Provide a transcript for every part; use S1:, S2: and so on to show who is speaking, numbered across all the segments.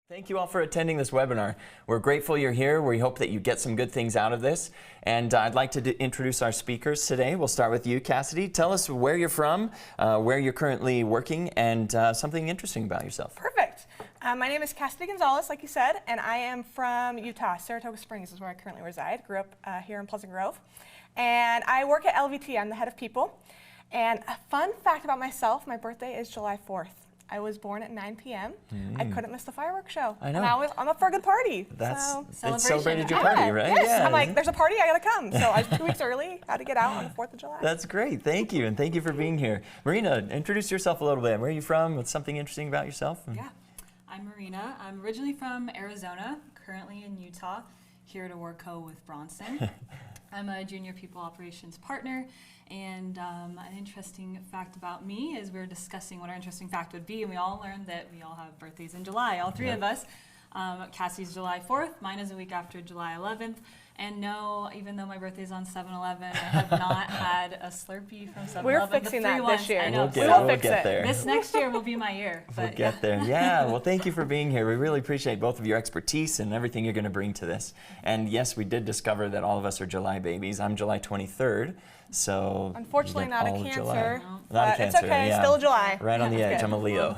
S1: Thank you all for attending this webinar. We're grateful you're here. We hope that you get some good things out of this. And I'd like to introduce our speakers today. We'll start with you, Cassidy. Tell us where you're from, where you're currently working, and something interesting about yourself.
S2: Perfect. My name is Cassidy Gonzalez, like you said, and I am from Utah. Saratoga Springs is where I currently reside. Grew up here in Pleasant Grove. And I work at LVT. I'm the head of people. And a fun fact about myself, my birthday is July 4th. I was born at 9 p.m. I couldn't miss the fireworks show.
S1: I know.
S2: And I'm up for a good party.
S1: It celebrated your party, right?
S2: Yes.
S1: Yeah.
S2: I'm like, there's a party, I gotta come. So I was 2 weeks early, had to get out on the 4th of July.
S1: That's great. Thank you. And thank you for being here. Marina, introduce yourself a little bit. Where are you from? What's something interesting about yourself?
S3: Yeah. I'm Marina. I'm originally from Arizona, currently in Utah, here at Awardco with Bronson. I'm a junior people operations partner, and an interesting fact about me is we were discussing what our interesting fact would be, and we all learned that we all have birthdays in July, all three of us. Cassie's July 4th, mine is a week after July 11th, and no, even though my birthday's on 7-Eleven, I have not had a Slurpee from 7-Eleven.
S2: We're fixing that this year.
S3: I know.
S1: We'll get there.
S3: This next year will be my year.
S1: We'll get there. Yeah, well, thank you for being here. We really appreciate both of your expertise and everything you're going to bring to this. And yes, we did discover that all of us are July babies. I'm July 23rd, so
S2: unfortunately not a Cancer,
S1: but
S2: it's okay,
S1: yeah.
S2: Still July.
S1: Right on the edge. I'm a Leo.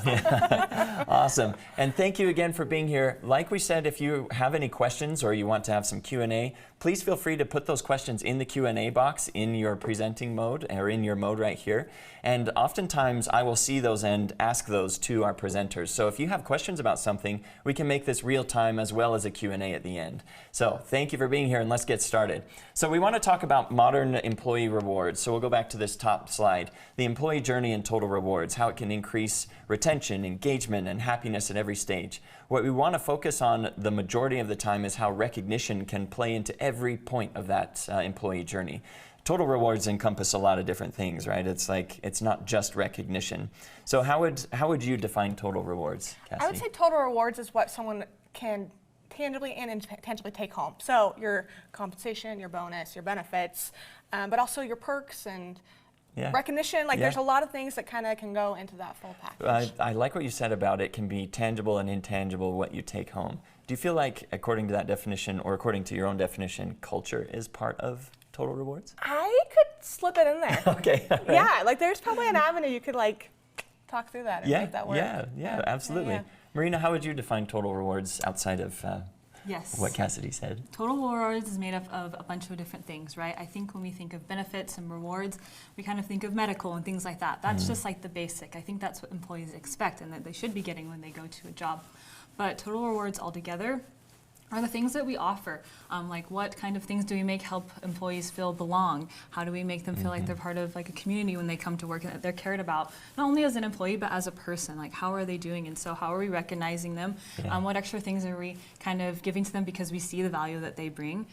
S1: Awesome. And thank you again for being here. Like we said, if you have any questions or you want to have some Q&A, please feel free to put those questions in the Q&A box in your presenting mode or in your mode right here. And oftentimes I will see those and ask those to our presenters. So if you have questions about something, we can make this real time as well as a Q&A at the end. So thank you for being here, and let's get started. So we want to talk about modern employee rewards. So we'll go back to this top slide. The employee journey and total rewards, how it can increase retention, engagement, and happiness at every stage. What we want to focus on the majority of the time is how recognition can play into every point of that employee journey. Total rewards encompass a lot of different things, right? It's like, it's not just recognition. So how would you define total rewards, Cassie?
S2: I would say total rewards is what someone can tangibly and intangibly take home. So your compensation, your bonus, your benefits, but also your perks and recognition. Like there's a lot of things that kind of can go into that full package.
S1: I like what you said about it can be tangible and intangible what you take home. Do you feel like, according to that definition, or according to your own definition, culture is part of total rewards?
S2: I could slip it in there.
S1: Okay. Right.
S2: Yeah, like there's probably an avenue you could like talk through that and make that work.
S1: Yeah, absolutely. Yeah. Marina, how would you define total rewards outside of what Cassidy said?
S3: Total rewards is made up of a bunch of different things, right? I think when we think of benefits and rewards, we kind of think of medical and things like that. That's just like the basic. I think that's what employees expect and that they should be getting when they go to a job. But total rewards altogether are the things that we offer. Like what kind of things do we make help employees feel belong? How do we make them feel like they're part of like a community when they come to work and that they're cared about, not only as an employee, but as a person? Like how are they doing? And so how are we recognizing them? What extra things are we kind of giving to them because we see the value that they bring?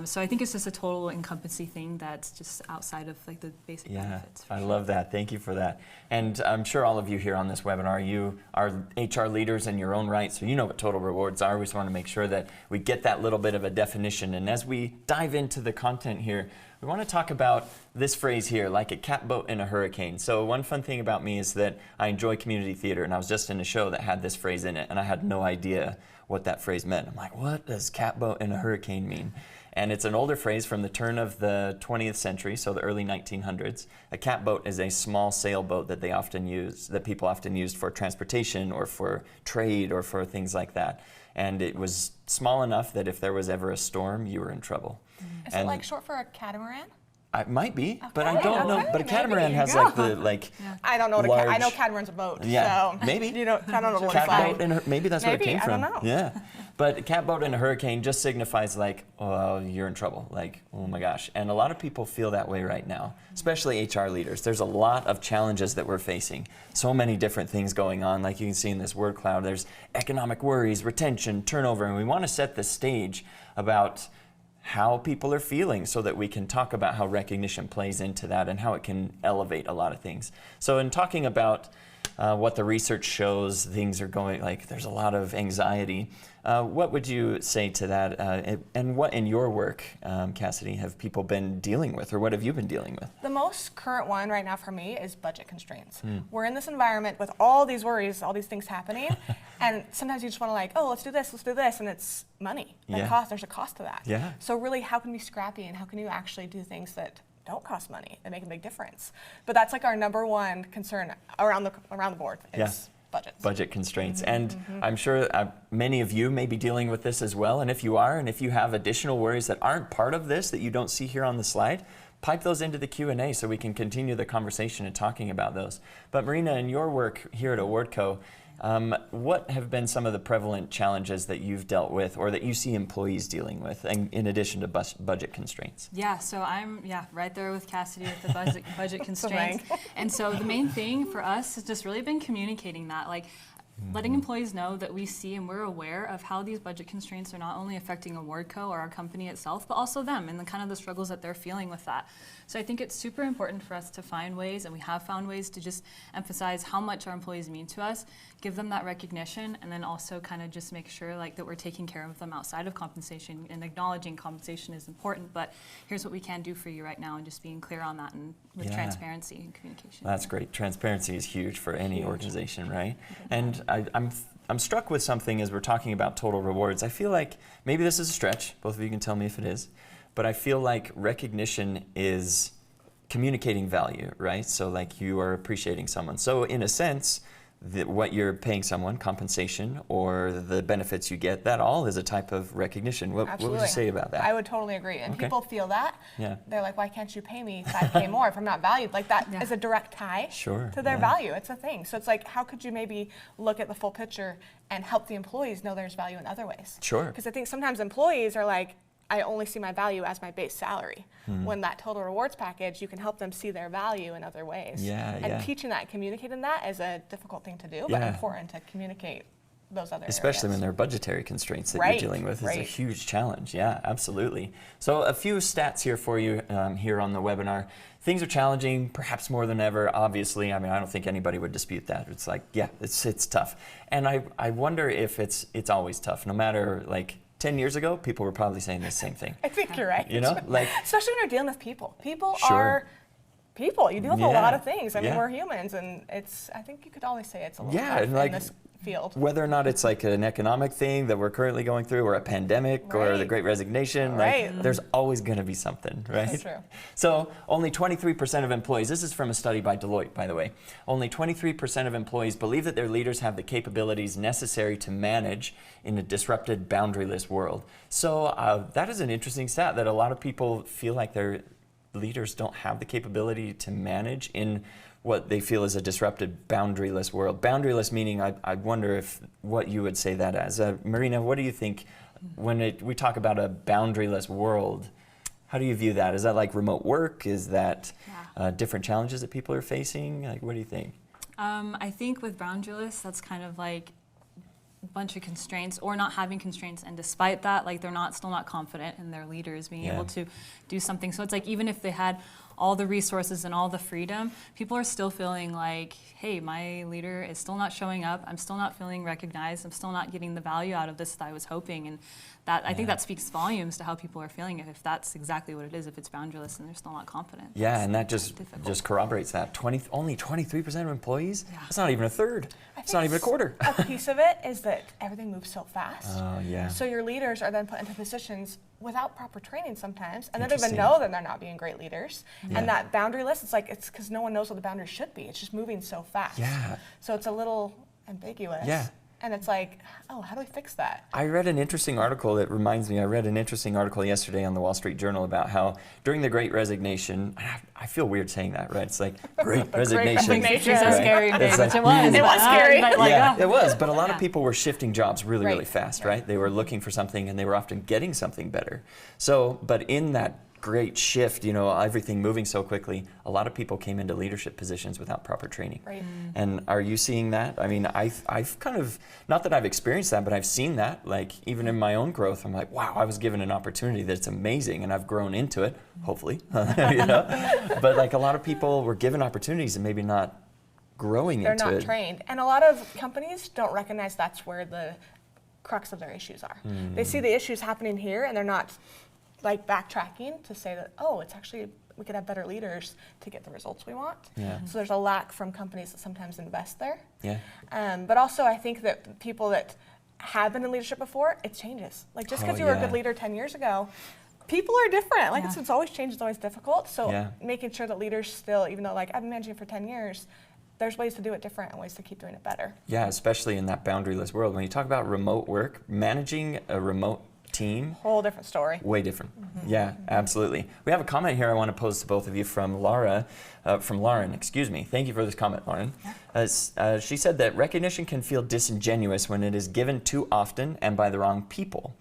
S3: So I think it's just a total encompassing thing that's just outside of like the basic benefits.
S1: I love that. Thank you for that. And I'm sure all of you here on this webinar, you are HR leaders in your own right, so you know what total rewards are. We just want to make sure that we get that little bit of a definition. And as we dive into the content here, we want to talk about this phrase here, like a catboat in a hurricane. So one fun thing about me is that I enjoy community theater, and I was just in a show that had this phrase in it, and I had no idea what that phrase meant. I'm like, what does catboat in a hurricane mean? And it's an older phrase from the turn of the 20th century, so the early 1900s. A catboat is a small sailboat that people often used for transportation or for trade or for things like that. And it was small enough that if there was ever a storm, you were in trouble.
S2: Is it like short for a catamaran?
S1: It might be, but I don't know. But a catamaran has like the
S2: I don't know what I know catamaran's a boat.
S1: Yeah,
S2: so
S1: maybe.
S2: You know, I don't know what
S1: catboat maybe that's where it came from.
S2: I don't know.
S1: Yeah, but catboat in a hurricane just signifies like, oh, you're in trouble. Like, oh my gosh. And a lot of people feel that way right now, especially HR leaders. There's a lot of challenges that we're facing. So many different things going on. Like you can see in this word cloud, there's economic worries, retention, turnover, and we want to set the stage about how people are feeling so that we can talk about how recognition plays into that and how it can elevate a lot of things. So in talking about what the research shows, things are going, like there's a lot of anxiety. What would you say to that? And what in your work, Cassidy, have people been dealing with, or what have you been dealing with?
S2: The most current one right now for me is budget constraints. We're in this environment with all these worries, all these things happening, And sometimes you just want to like, oh, let's do this, and it's money. There's a cost to that.
S1: Yeah.
S2: So really, how can we be scrappy, and how can you actually do things that don't cost money and make a big difference? But that's like our number one concern around the board is budgets.
S1: Budget constraints. And I'm sure many of you may be dealing with this as well. And if you are, and if you have additional worries that aren't part of this that you don't see here on the slide, pipe those into the Q&A so we can continue the conversation and talking about those. But Marina, in your work here at Awardco, what have been some of the prevalent challenges that you've dealt with or that you see employees dealing with, and in addition to budget constraints?
S3: Yeah, so I'm right there with Cassidy with the budget constraints. And so the main thing for us has just really been communicating that, like letting employees know that we see and we're aware of how these budget constraints are not only affecting Awardco or our company itself, but also them and the kind of the struggles that they're feeling with that. So I think it's super important for us to find ways, and we have found ways to just emphasize how much our employees mean to us, give them that recognition, and then also kind of just make sure like that we're taking care of them outside of compensation and acknowledging compensation is important, but here's what we can do for you right now, and just being clear on that and with transparency and communication.
S1: That's great. Transparency is huge for any organization, right? And I'm struck with something as we're talking about total rewards. I feel like maybe this is a stretch. Both of you can tell me if it is. But I feel like recognition is communicating value, right? So like you are appreciating someone. So in a sense, what you're paying someone, compensation, or the benefits you get, that all is a type of recognition. What would you say about that?
S2: I would totally agree. And people feel that.
S1: Yeah.
S2: They're like, why can't you pay me $5K more if I'm not valued? Like that is a direct tie to their value. It's a thing. So it's like, how could you maybe look at the full picture and help the employees know there's value in other ways?
S1: Sure.
S2: Because I think sometimes employees are like, I only see my value as my base salary. When that total rewards package, you can help them see their value in other ways. And teaching that and communicating that is a difficult thing to do, but important to communicate those other
S1: Especially
S2: areas.
S1: when there are budgetary constraints that you're dealing with is a huge challenge. Yeah, absolutely. So a few stats here for you here on the webinar. Things are challenging, perhaps more than ever, obviously. I mean, I don't think anybody would dispute that. It's like, it's tough. And I wonder if it's always tough, no matter like 10 years ago, people were probably saying the same thing.
S2: I think you're right.
S1: You know, like
S2: especially when you're dealing with people. People are people. You deal with a lot of things. I mean, we're humans, and I think you could always say it's a little tough in this field.
S1: Whether or not it's like an economic thing that we're currently going through, or a pandemic, or the Great Resignation, like there's always going to be something, right?
S2: That's true.
S1: So only 23% of employees, this is from a study by Deloitte, by the way, only 23% of employees believe that their leaders have the capabilities necessary to manage in a disrupted, boundaryless world. So that is an interesting stat, that a lot of people feel like their leaders don't have the capability to manage in what they feel is a disrupted, boundaryless world. Boundaryless meaning, I wonder if what you would say that as. Marina, what do you think when we talk about a boundaryless world? How do you view that? Is that like remote work? Is that different challenges that people are facing? Like, what do you think?
S3: I think with boundaryless, that's kind of like a bunch of constraints or not having constraints, and despite that, like they're still not confident in their leaders being able to do something. So it's like, even if they had all the resources and all the freedom, people are still feeling like, hey, my leader is still not showing up, I'm still not feeling recognized, I'm still not getting the value out of this that I was hoping. And that I think that speaks volumes to how people are feeling, if that's exactly what it is, if it's boundaryless and they're still not confident.
S1: Yeah, and that just corroborates that. Only 23% of employees? That's not even a third. It's not even a quarter.
S2: A piece of it is that everything moves so fast.
S1: Oh, yeah.
S2: So your leaders are then put into positions without proper training sometimes, and they don't even know that they're not being great leaders. And that boundaryless, it's because no one knows what the boundaries should be. It's just moving so fast.
S1: Yeah.
S2: So it's a little ambiguous.
S1: Yeah.
S2: And it's like, oh, how do we fix that?
S1: I read an interesting article that reminds me, I read an interesting article yesterday on the Wall Street Journal about how during the Great Resignation, I feel weird saying that, right? It's like, Great Resignation.
S3: It's so scary,
S1: It's
S3: which
S1: like,
S3: it was.
S2: It was scary.
S1: It was, but a lot of people were shifting jobs really fast, right? They were looking for something, and they were often getting something better. So, but in that great shift, everything moving so quickly, a lot of people came into leadership positions without proper training.
S2: Right.
S1: And are you seeing that? I mean, I've kind of, not that I've experienced that, but I've seen that. Like, even in my own growth, I'm like, wow, I was given an opportunity that's amazing, and I've grown into it, hopefully. But like, a lot of people were given opportunities and maybe not growing into it.
S2: They're not trained. And a lot of companies don't recognize that's where the crux of their issues are. They see the issues happening here, and they're not like backtracking to say that, oh, it's actually we could have better leaders to get the results we want.
S1: Yeah.
S2: So there's a lack from companies that sometimes invest there.
S1: Yeah.
S2: But also I think that people that have been in leadership before, it changes. Like just because you were a good leader 10 years ago, people are different. Like it's always changed, it's always difficult. So making sure that leaders still, even though like I've been managing for 10 years, there's ways to do it different and ways to keep doing it better. Yeah,
S1: especially in that boundaryless world. When you talk about remote work, managing a remote team,
S2: whole different story.
S1: Way different. Yeah, absolutely. We have a comment here I want to pose to both of you from Lauren, excuse me. Thank you for this comment, Lauren. She said that recognition can feel disingenuous when it is given too often and by the wrong people.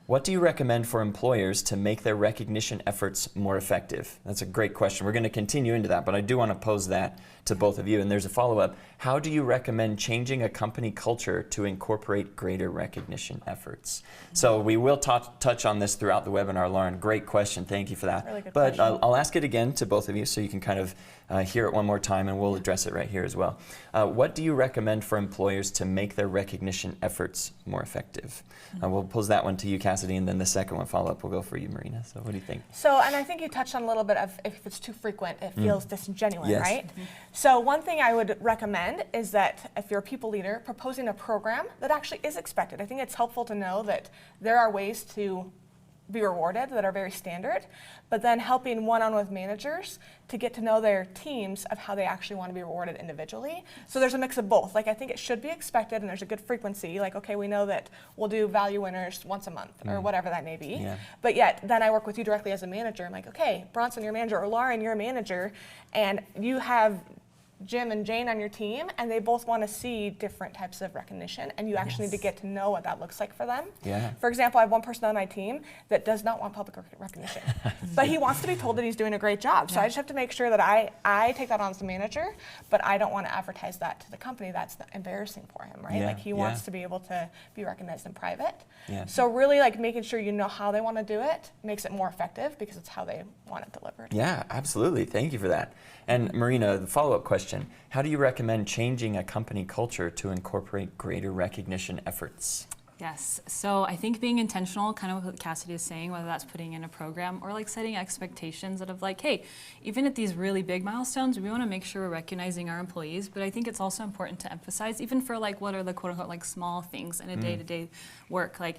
S1: What do you recommend for employers to make their recognition efforts more effective? That's a great question. We're going to continue into that, but I do want to pose that to both of you. And there's a follow-up. How do you recommend changing a company culture to incorporate greater recognition efforts? So we will touch on this throughout the webinar, Lauren. Great question. Thank you for that.
S2: Really good
S1: but
S2: question.
S1: I'll ask it again to both of you so you can kind of hear it one more time, and we'll address it right here as well. What do you recommend for employers to make their recognition efforts more effective? We'll pose that one to you, Cassidy, and then the second one follow-up will go for you, Marina. So what do you think?
S2: So, and I think you touched on a little bit of if it's too frequent, it feels disingenuous, right? So one thing I would recommend is that if you're a people leader, proposing a program that actually is expected. I think it's helpful to know that there are ways to be rewarded that are very standard, but then helping one-on-one with managers to get to know their teams of how they actually want to be rewarded individually. So there's a mix of both. Like I think it should be expected and there's a good frequency. Like, okay, we know that we'll do value winners once a month or whatever that may be. But yet then I work with you directly as a manager. I'm like, okay, Bronson, you're a manager, or Lauren, you're a manager, and you have Jim and Jane on your team, and they both want to see different types of recognition, and you actually need to get to know what that looks like for them. For example, I have one person on my team that does not want public recognition, but he wants to be told that he's doing a great job. So I just have to make sure that I take that on as the manager, but I don't want to advertise that to the company. That's embarrassing for him, right? Like he wants to be able to be recognized in private. So really like making sure you know how they want to do it makes it more effective because it's how they want it delivered.
S1: Yeah, absolutely. Thank you for that. And Marina, the follow-up question, how do you recommend changing a company culture to incorporate greater recognition efforts?
S3: Yes, so I think being intentional, kind of what Cassidy is saying, whether that's putting in a program or like setting expectations that of like, hey, even at these really big milestones, we want to make sure we're recognizing our employees, but I think it's also important to emphasize, even for like what are the quote unquote like small things in a day-to-day work, like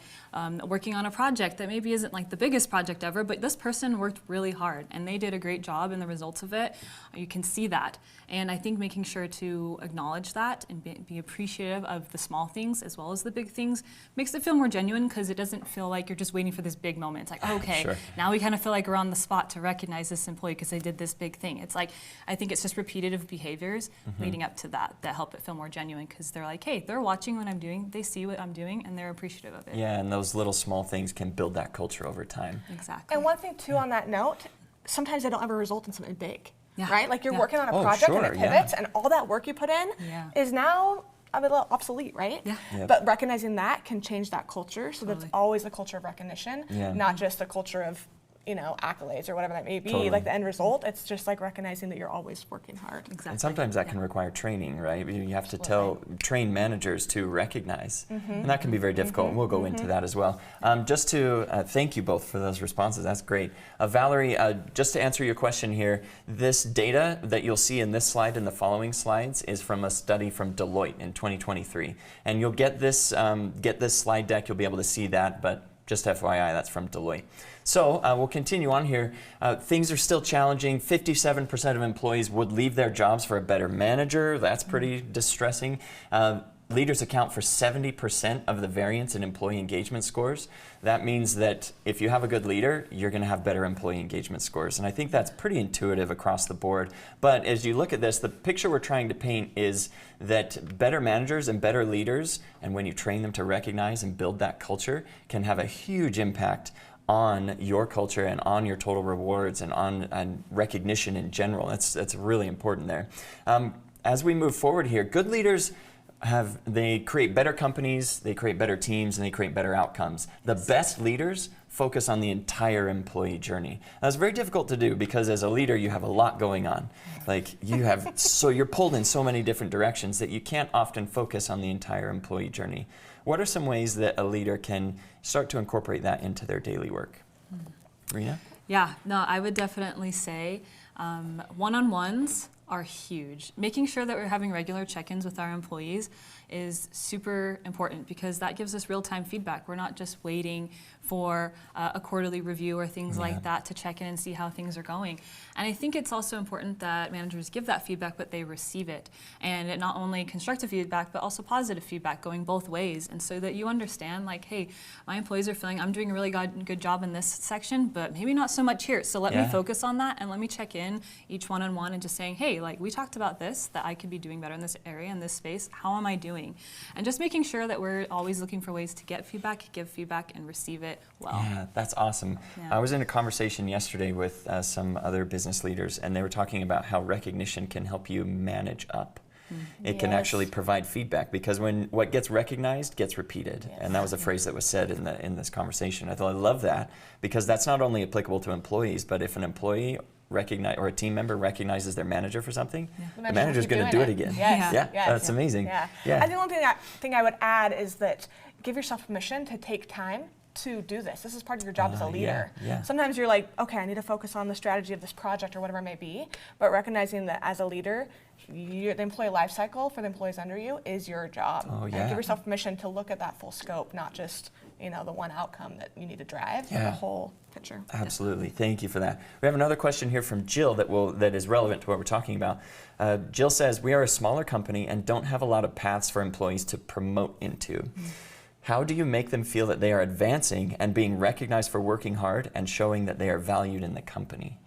S3: working on a project that maybe isn't like the biggest project ever, but this person worked really hard and they did a great job and the results of it, you can see that. And I think making sure to acknowledge that and be appreciative of the small things as well as the big things makes it feel more genuine because it doesn't feel like you're just waiting for this big moment. It's like, okay, now we kind of feel like we're on the spot to recognize this employee because they did this big thing. It's like, I think it's just repetitive behaviors leading up to that help it feel more genuine because they're like, hey, they're watching what I'm doing, they see what I'm doing, and they're appreciative of it.
S1: Yeah, and those little small things can build that culture over time.
S3: Exactly.
S2: And one thing too on that note, sometimes they don't ever result in something big. Right? Like you're working on a project and it pivots and all that work you put in is now a little obsolete, right? But recognizing that can change that culture so that's always a culture of recognition, not just a culture of, you know, accolades or whatever that may be, like the end result. It's just like recognizing that you're always working hard.
S1: And sometimes that can require training, right? You have to train managers to recognize, and that can be very difficult, and we'll go into that as well. Just to thank you both for those responses, that's great. Valerie, just to answer your question here, this data that you'll see in this slide and the following slides is from a study from Deloitte in 2023. And you'll get this slide deck, you'll be able to see that, but just FYI, that's from Deloitte. So we'll continue on here. Things are still challenging. 57% of employees would leave their jobs for a better manager. That's pretty distressing. Leaders account for 70% of the variance in employee engagement scores. That means that if you have a good leader, you're going to have better employee engagement scores. And I think that's pretty intuitive across the board. But as you look at this, the picture we're trying to paint is that better managers and better leaders, and when you train them to recognize and build that culture, can have a huge impact on your culture and on your total rewards and on recognition in general. That's really important there. As we move forward here, good leaders they create better companies, they create better teams, and they create better outcomes. The best leaders focus on the entire employee journey. Now, it's very difficult to do because as a leader, you have a lot going on. Like you're pulled in so many different directions that you can't often focus on the entire employee journey. What are some ways that a leader can start to incorporate that into their daily work? Marina?
S3: Yeah, no, I would definitely say one-on-ones are huge. Making sure that we're having regular check-ins with our employees is super important because that gives us real-time feedback. We're not just waiting for a quarterly review or things like that to check in and see how things are going. And I think it's also important that managers give that feedback, but they receive it. And it not only constructive feedback, but also positive feedback going both ways. And so that you understand, like, hey, my employees are feeling I'm doing a really good job in this section, but maybe not so much here. So let me focus on that and let me check in each one-on-one and just saying, hey, like we talked about this, that I could be doing better in this area, in this space. How am I doing? And just making sure that we're always looking for ways to get feedback, give feedback, and receive it well.
S1: Yeah, that's awesome.
S3: Yeah.
S1: I was in a conversation yesterday with some other business leaders, and they were talking about how recognition can help you manage up. It can actually provide feedback because when what gets recognized gets repeated, and that was a phrase that was said in this conversation. I love that because that's not only applicable to employees, but if an employee or a team member recognizes their manager for something, the manager's going to do it again.
S2: Yes.
S1: That's amazing.
S2: I think the only thing I would add is that give yourself permission to take time to do this. This is part of your job as a leader. Sometimes you're like, okay, I need to focus on the strategy of this project or whatever it may be, but recognizing that as a leader, the employee life cycle for the employees under you is your job. And give yourself permission to look at that full scope, not just the one outcome that you need to drive, but the whole picture.
S1: Absolutely. Thank you for that. We have another question here from Jill that is relevant to what we're talking about. Jill says, we are a smaller company and don't have a lot of paths for employees to promote into. How do you make them feel that they are advancing and being recognized for working hard and showing that they are valued in the company?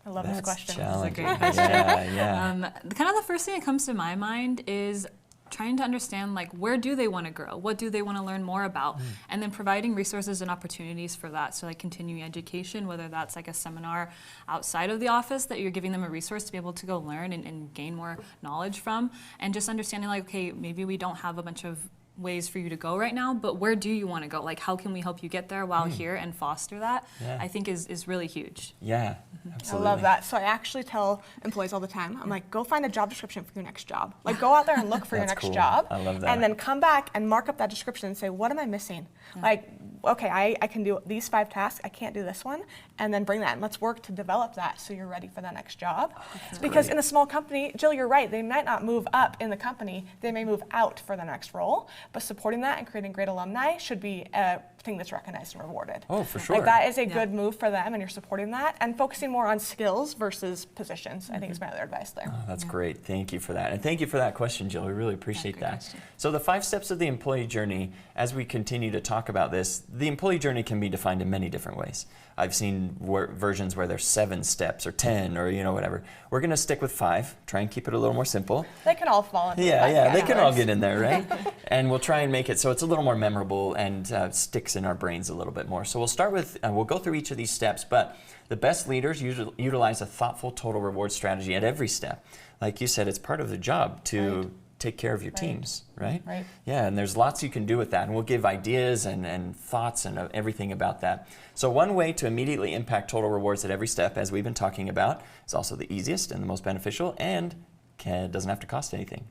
S2: I love this question.
S3: That's a great question. Kind of the first thing that comes to my mind is trying to understand, like, where do they want to grow? What do they want to learn more about? And then providing resources and opportunities for that. So like continuing education, whether that's like a seminar outside of the office that you're giving them a resource to be able to go learn and gain more knowledge from. And just understanding, like, okay, maybe we don't have a bunch of ways for you to go right now, but where do you want to go? Like, how can we help you get there while here and foster that? I think is really huge.
S1: Yeah, absolutely.
S2: I love that. So I actually tell employees all the time, I'm like, go find a job description for your next job. Like, go out there and look for your next job.
S1: I love that.
S2: And then come back and mark up that description and say, what am I missing? Like, okay, I can do these 5 tasks, I can't do this one, and then bring that and let's work to develop that so you're ready for that next job. Because in a small company, Jill, you're right, they might not move up in the company, they may move out for the next role, but supporting that and creating great alumni should be a thing that's recognized and rewarded.
S1: Oh, for sure.
S2: Like, that is a good move for them, and you're supporting that and focusing more on skills versus positions, I think is my other advice there.
S1: Oh, that's great. Thank you for that. And thank you for that question, Jill. We really appreciate that.
S3: Question.
S1: So the 5 steps of the employee journey, as we continue to talk about this, the employee journey can be defined in many different ways. I've seen versions where there's 7 steps or 10 or whatever. We're going to stick with 5, try and keep it a little more simple.
S2: They can all fall into
S1: they can all get in there, right? And we'll try and make it so it's a little more memorable and sticks in our brains a little bit more. So we'll start with, we'll go through each of these steps, but the best leaders utilize a thoughtful total reward strategy at every step. Like you said, it's part of the job to take care of your teams, right? Yeah, and there's lots you can do with that, and we'll give ideas and thoughts and everything about that. So one way to immediately impact total rewards at every step, as we've been talking about, is also the easiest and the most beneficial, and doesn't have to cost anything.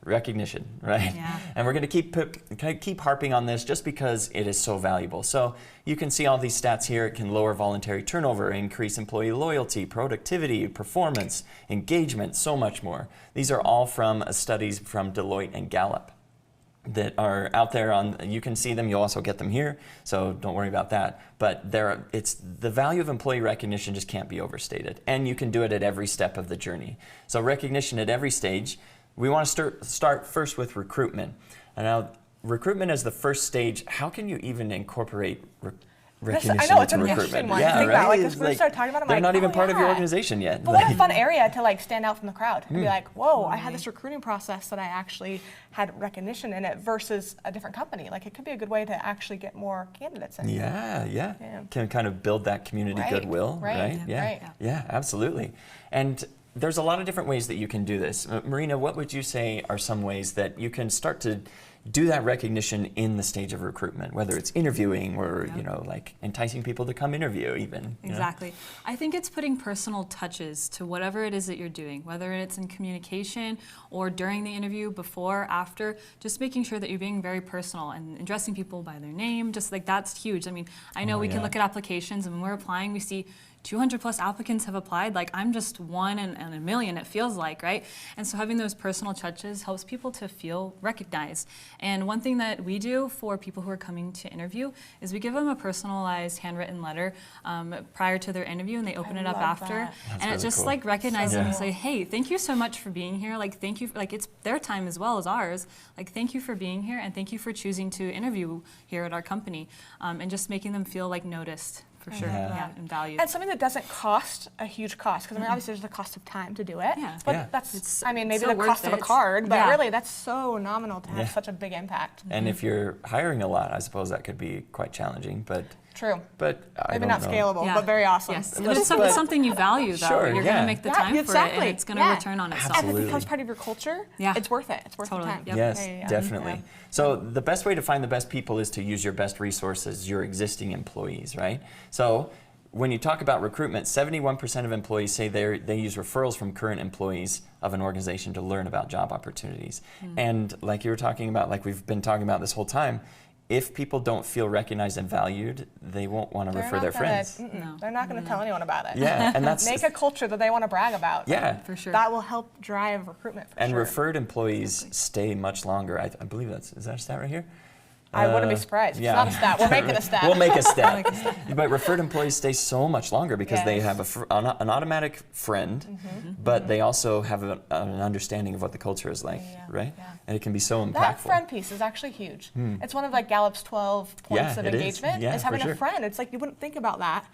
S1: Recognition, right? And we're going to keep harping on this just because it is so valuable. So you can see all these stats here. It can lower voluntary turnover, increase employee loyalty, productivity, performance, engagement, so much more. These are all from studies from Deloitte and Gallup that are out there you can see them. You'll also get them here, so don't worry about that. But it's the value of employee recognition just can't be overstated, and you can do it at every step of the journey. So recognition at every stage. We want to start first with recruitment. And now, recruitment is the first stage. How can you even incorporate recognition
S2: I know, it's
S1: into
S2: an
S1: recruitment?
S2: interesting one to think about. Like, because we start talking about it,
S1: they're not even part of your organization yet.
S2: But what a fun area to like stand out from the crowd and be like, whoa, I had this recruiting process that I actually had recognition in it versus a different company. Like, it could be a good way to actually get more candidates in.
S1: Yeah. Can kind of build that community goodwill, right? Yeah, absolutely. And there's a lot of different ways that you can do this. Marina, what would you say are some ways that you can start to do that recognition in the stage of recruitment, whether it's interviewing or
S3: Yeah.
S1: you know, like enticing people to come interview even. you know?
S3: Exactly. I think it's putting personal touches to whatever it is that you're doing, whether it's in communication or during the interview, before, after, just making sure that you're being very personal and addressing people by their name, just like that's huge. I mean, I know we can look at applications, and when we're applying, we see 200 plus applicants have applied. Like, I'm just one in a million, it feels like, right? And so having those personal touches helps people to feel recognized. And one thing that we do for people who are coming to interview is we give them a personalized handwritten letter prior to their interview, and they open it up after.
S2: That.
S1: That's
S3: And
S1: really
S3: it's just
S1: cool.
S3: like recognizing
S1: So
S3: and
S1: cool.
S3: say, hey, thank you so much for being here. Like, thank you, like it's their time as well as ours. Like, thank you for being here, and thank you for choosing to interview here at our company. And just making them feel like noticed. For sure,
S1: Yeah.
S3: and valued.
S2: And something that doesn't cost a huge cost, because I mean, obviously there's the cost of time to do it.
S3: Yeah.
S2: But
S1: Yeah.
S2: that's, I mean, maybe
S3: so
S2: the cost
S3: worth
S2: of a
S3: it.
S2: card, but
S3: Yeah.
S2: really that's so nominal to have
S1: Yeah.
S2: such a big impact.
S1: And if you're hiring a lot, I suppose that could be quite challenging, but
S2: True.
S1: I
S2: Maybe
S1: don't
S2: not
S1: know.
S2: scalable,
S3: Yeah.
S2: but very awesome.
S3: Yes, if
S1: Let's
S3: it's
S1: put-
S3: something you value, though,
S1: Sure,
S3: you're
S1: yeah.
S3: going to make the
S2: Yeah,
S3: time for it,
S2: exactly.
S3: and it's going to
S2: Yeah.
S3: return on itself.
S2: And if
S1: Absolutely.
S2: it becomes part of your culture,
S3: Yeah.
S2: it's worth it. It's worth
S3: Totally.
S2: the time.
S3: Yep.
S1: Yes,
S2: Yeah.
S1: definitely.
S2: Yeah.
S1: So the best way to find the best people is to use your best resources, your existing employees, right? So when you talk about recruitment, 71% of employees say they use referrals from current employees of an organization to learn about job opportunities. And like you were talking about, like we've been talking about this whole time, if people don't feel recognized and valued, they won't want to
S2: They're
S1: refer
S2: not
S1: their
S2: gonna-
S1: friends.
S3: No.
S2: They're not going to tell anyone about it.
S1: Yeah, and that's
S2: Make a culture that they want to brag about.
S1: yeah.
S3: For sure.
S2: That will help drive recruitment for
S1: And
S2: sure.
S1: referred employees stay much longer. I believe is that a stat right here?
S2: I wouldn't be surprised.
S1: yeah.
S2: It's not a stat. We're making a stat.
S1: We'll make a stat. But referred employees stay so much longer because they
S2: Yes.
S1: have an automatic friend, but they also have an understanding of what the culture is like,
S2: Yeah,
S1: right?
S2: yeah.
S1: And it can be so impactful.
S2: That friend piece is actually huge. It's one of like Gallup's 12 points
S1: Yeah,
S2: of
S1: it is.
S2: engagement.
S1: Yeah,
S2: is having
S1: for sure.
S2: a friend. It's like you wouldn't think about that,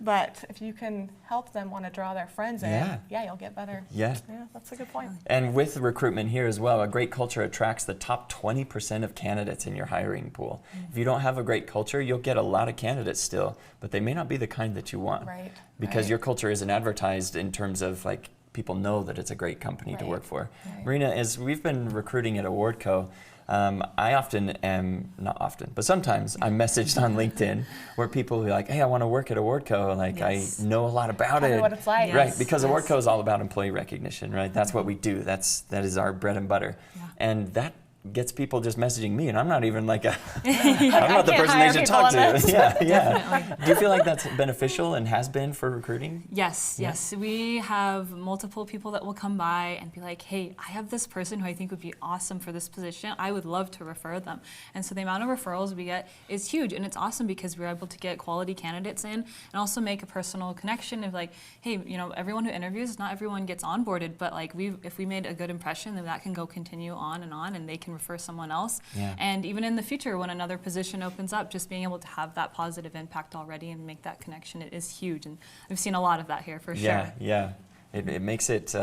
S2: but if you can help them want to draw their friends in,
S1: Yeah.
S2: you'll get better.
S1: Yeah.
S2: Yeah, that's a good point.
S1: And with recruitment here as well, a great culture attracts the top 20% of candidates in your hiring pool. If you don't have a great culture, you'll get a lot of candidates still, but they may not be the kind that you want.
S2: Right.
S1: Because
S2: right.
S1: your culture isn't advertised in terms of like people know that it's a great company to
S2: Right.
S1: work for.
S2: Right.
S1: Marina, as we've been recruiting at Awardco, I often am, not often, but sometimes I'm messaged on LinkedIn where people will be like, hey, I want to work at Awardco. Like,
S3: Yes.
S1: I know a lot about
S2: Tell me
S1: it.
S2: what it's like.
S1: Right,
S3: Yes.
S1: because
S3: Yes.
S1: Awardco is all about employee recognition, right? That's what we do. That is our bread and butter.
S3: Yeah.
S1: And that gets people just messaging me, and I'm not even like I'm
S2: I
S1: not the
S2: can't
S1: person
S2: hire
S1: they should
S2: people
S1: talk
S2: on
S1: to.
S2: this.
S1: Yeah. Do you feel like that's beneficial and has been for recruiting?
S3: Yes,
S1: Yeah.
S3: yes. We have multiple people that will come by and be like, hey, I have this person who I think would be awesome for this position. I would love to refer them. And so the amount of referrals we get is huge. And it's awesome because we're able to get quality candidates in and also make a personal connection of like, hey, you know, everyone who interviews, not everyone gets onboarded, but like if we made a good impression, then that can go continue on and they can refer someone else.
S1: Yeah.
S3: And even in the future, when another position opens up, just being able to have that positive impact already and make that connection, it is huge. And I've seen a lot of that here for
S1: Yeah,
S3: sure.
S1: yeah. It makes it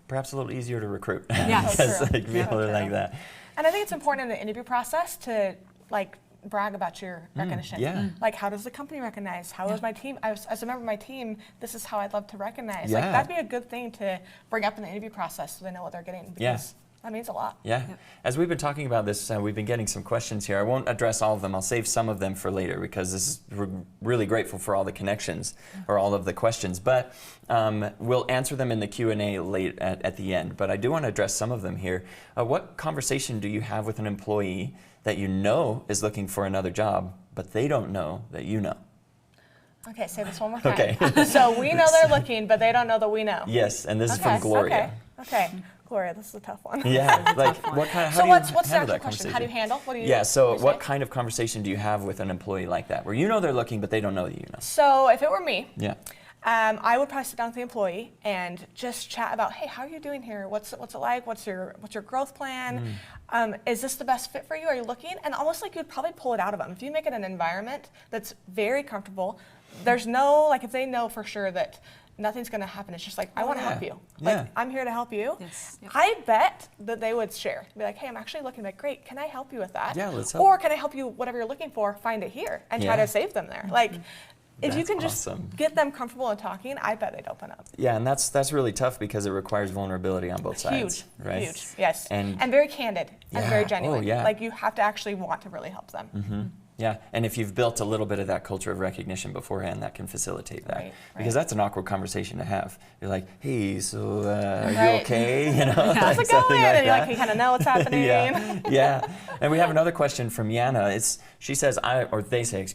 S1: perhaps a little easier to recruit.
S3: Yeah.
S2: So
S1: Because
S2: true.
S1: like, people
S2: So
S1: are like
S2: true.
S1: that.
S2: And I think it's important in the interview process to like brag about your recognition.
S1: yeah.
S2: Like, how does the company recognize? How is my team? As a member of my team, this is how I'd love to recognize.
S1: Yeah.
S2: Like, that'd be a good thing to bring up in the interview process so they know what they're getting.
S1: Yeah.
S2: Because that means a lot.
S1: Yeah.
S3: Yep.
S1: As we've been talking about this, we've been getting some questions here. I won't address all of them. I'll save some of them for later because we're really grateful for all the connections or all of the questions. But we'll answer them in the Q&A late at the end. But I do want to address some of them here. What conversation do you have with an employee that you know is looking for another job, but they don't know that you know?
S2: Okay, say this one more time.
S1: Okay.
S2: So we know they're looking, but they don't know that we know.
S1: Yes, and this is
S2: Okay,
S1: from Gloria.
S2: Okay. Gloria, this is a tough one.
S1: Yeah, like what kind of, how
S2: So
S1: do
S2: what's
S1: you
S2: the
S1: handle
S2: actual
S1: that
S2: question?
S1: conversation?
S2: How do you handle? What do you
S1: Yeah, so
S2: what do you
S1: what
S2: say?
S1: kind of conversation do you have with an employee like that, where you know they're looking, but they don't know that you know?
S2: So if it were me,
S1: Yeah.
S2: I would probably sit down with the employee and just chat about, hey, how are you doing here? What's it like? What's your growth plan? Is this the best fit for you? Are you looking? And almost like you'd probably pull it out of them. If you make it an environment that's very comfortable, there's no, like if they know for sure that nothing's going to happen, it's just like, I want to help you.
S1: Yeah.
S2: Like, I'm here to help you.
S3: Yes. Yep.
S2: I bet that they would share. Be like, hey, I'm actually looking. Like, great, can I help you with that?
S1: Yeah, let's help.
S2: Or can I help you, whatever you're looking for, find it here and try
S1: Yeah.
S2: to save them there. Like, if you
S1: That's
S2: can just
S1: awesome.
S2: get them comfortable in talking, I bet they'd open up.
S1: Yeah, and that's really tough because it requires vulnerability on both sides, right?
S2: Huge, yes.
S1: And
S2: very candid and very
S1: Yeah.
S2: genuine.
S1: Oh, yeah.
S2: Like you have to actually want to really help them.
S1: Yeah, and if you've built a little bit of that culture of recognition beforehand, that can facilitate that.
S2: Right,
S1: Because
S2: right.
S1: that's an awkward conversation to have. You're like, hey, so are you
S2: Right.
S1: okay? You know,
S2: How's it
S1: something
S2: going?
S1: like
S2: And you're like,
S1: that.
S2: you kind of know what's happening.
S1: Yeah. And we have another question from Yana. She says, they say,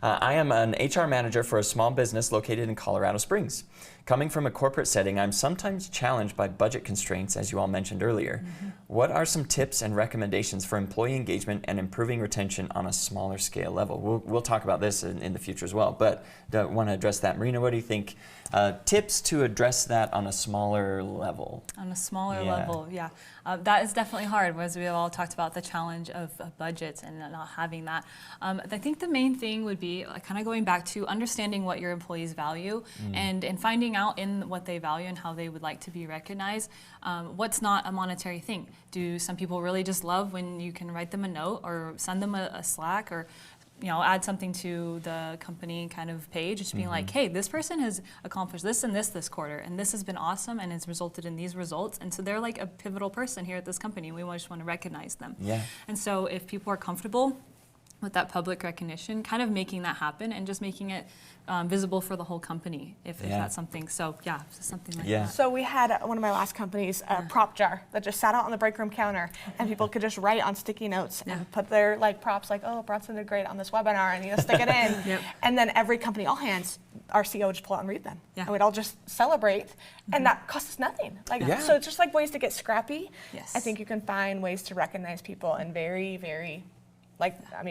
S1: I am an HR manager for a small business located in Colorado Springs. Coming from a corporate setting, I'm sometimes challenged by budget constraints, as you all mentioned earlier. What are some tips and recommendations for employee engagement and improving retention on a smaller scale level? We'll talk about this in the future as well, but I want to address that. Marina, what do you think? Tips to address that on a smaller level.
S3: On a smaller
S1: Yeah.
S3: level, yeah. That is definitely hard, as we have all talked about the challenge of budgets and not having that. I think the main thing would be kind of going back to understanding what your employees value and finding out in what they value and how they would like to be recognized. What's not a monetary thing? Do some people really just love when you can write them a note or send them a Slack or add something to the company kind of page, just being like, hey, this person has accomplished this and this quarter, and this has been awesome and has resulted in these results. And so they're like a pivotal person here at this company, and we just want to recognize them.
S1: Yeah.
S3: And so if people are comfortable with that public recognition, kind of making that happen and just making it visible for the whole company, if that's something. So yeah, something like that.
S2: So we had one of my last companies, a prop jar that just sat out on the break room counter, and people could just write on sticky notes and put their props like, oh, Bronson did great on this webinar, and stick it in. And then every company, all hands, our CEO would just pull out and read them. And we'd all just celebrate, and that costs us nothing. So it's just like ways to get scrappy.
S3: Yes.
S2: I think you can find ways to recognize people in very, very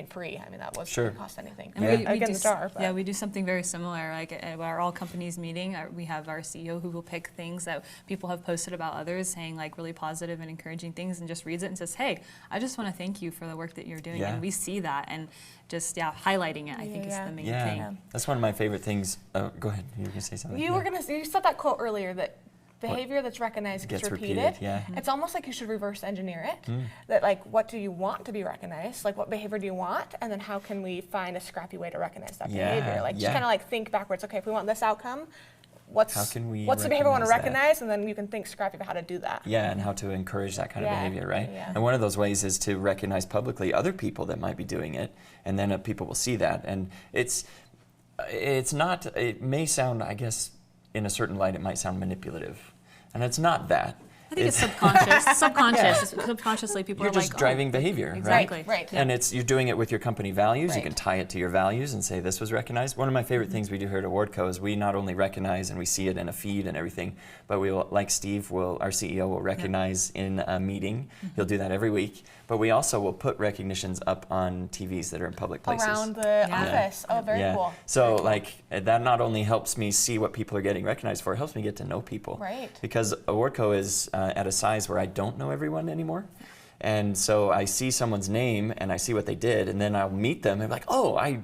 S2: free. That wasn't cost anything.
S3: And
S2: Again,
S3: we do,
S2: the jar.
S3: yeah, we do something very similar. Like at our all companies meeting, we have our CEO who will pick things that people have posted about others, saying like really positive and encouraging things, and just reads it and says, "Hey, I just want to thank you for the work that you're doing." And we see that, and just highlighting it, I think is the main thing.
S1: Yeah, that's one of my favorite things. Go ahead, you were gonna say something.
S2: You said that quote earlier that behavior that's recognized gets repeated. It's almost like you should reverse engineer it. That what do you want to be recognized? What behavior do you want? And then how can we find a scrappy way to recognize that behavior? Just kind of think backwards. Okay, if we want this outcome, what's the behavior we want to recognize? And then you can think scrappy about how to do that.
S1: Yeah, and how to encourage that kind of behavior, right? And one of those ways is to recognize publicly other people that might be doing it, and then people will see that. And it may sound, I guess, in a certain light, it might sound manipulative. And it's not that.
S3: I think it's subconscious. Subconsciously, people
S1: you're
S3: are
S1: just driving behavior,
S3: exactly.
S2: Right.
S1: And you're doing it with your company values. You can tie it to your values and say this was recognized. One of my favorite things we do here at Awardco is we not only recognize and we see it in a feed and everything, but we will, like Steve, our CEO, will recognize in a meeting. He'll do that every week. But we also will put recognitions up on TVs that are in public places.
S2: Around the office. Oh, very cool.
S1: So that not only helps me see what people are getting recognized for, it helps me get to know people.
S2: Right.
S1: Because Awardco is at a size where I don't know everyone anymore. And so I see someone's name and I see what they did, and then I'll meet them and be like, oh, I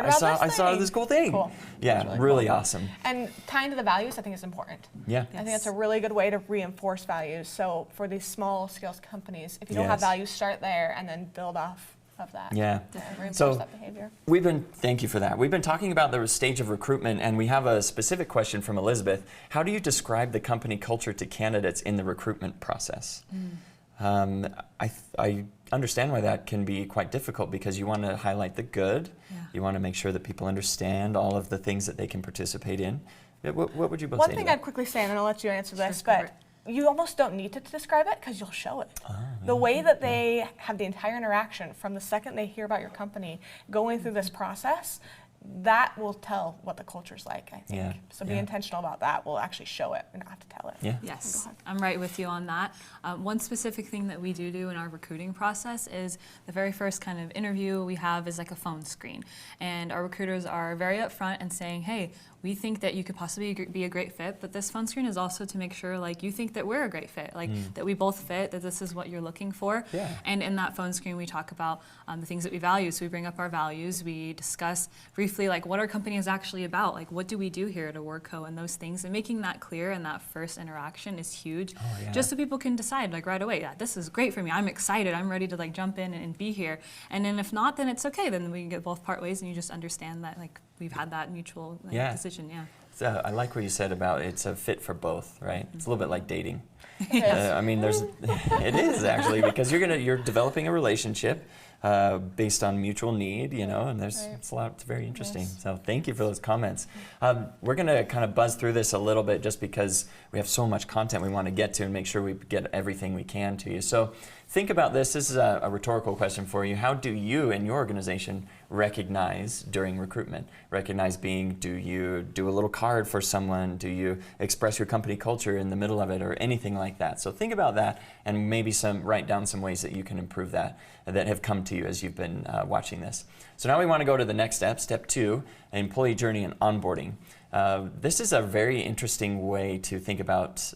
S1: saw this cool thing.
S2: Cool.
S1: Yeah, really awesome.
S2: And tying to the values, I think is important.
S1: Yeah.
S2: I think that's a really good way to reinforce values. So for these small scale companies, if you don't have values, start there and then build off of that.
S1: Yeah.
S2: Reinforce that behavior.
S1: Thank you for that. We've been talking about the stage of recruitment, and we have a specific question from Elizabeth. How do you describe the company culture to candidates in the recruitment process? I understand why that can be quite difficult, because you want to highlight the good. You want to make sure that people understand all of the things that they can participate in. What would you both say?
S2: One thing I'd quickly say, and then I'll let you answer this, but you almost don't need to describe it because you'll show it. The way that they have the entire interaction from the second they hear about your company going through this process, that will tell what the culture's like, I think. So be intentional about that. We'll actually show it and not have to tell it.
S3: Yes, I'm right with you on that. One specific thing that we do in our recruiting process is the very first kind of interview we have is like a phone screen. And our recruiters are very upfront and saying, hey, we think that you could possibly be a great fit, but this phone screen is also to make sure you think that we're a great fit, that we both fit, that this is what you're looking for. And in that phone screen, we talk about the things that we value. So we bring up our values, we discuss briefly what our company is actually about, what do we do here at Awardco, and those things, and making that clear in that first interaction is huge, just so people can decide right away, this is great for me, I'm excited, I'm ready to jump in and be here. And then if not, then it's okay, then we can get both part ways and you just understand that we've had that mutual decision. Yeah.
S1: So I like what you said about it's a fit for both, right? It's a little bit like dating.
S2: Yes.
S1: I mean, it is actually, because you're developing a relationship based on mutual need, you know, and it's very interesting.
S2: Yes.
S1: So thank you for those comments. We're going to kind of buzz through this a little bit just because we have so much content we want to get to and make sure we get everything we can to you. So think about this. This is a rhetorical question for you. How do you and your organization recognize during recruitment? Recognize being, do you do a little card for someone? Do you express your company culture in the middle of it, or anything like that? So think about that, and maybe write down some ways that you can improve that have come to you as you've been watching this. So now we want to go to the next step, step 2, employee journey and onboarding. This is a very interesting way to think about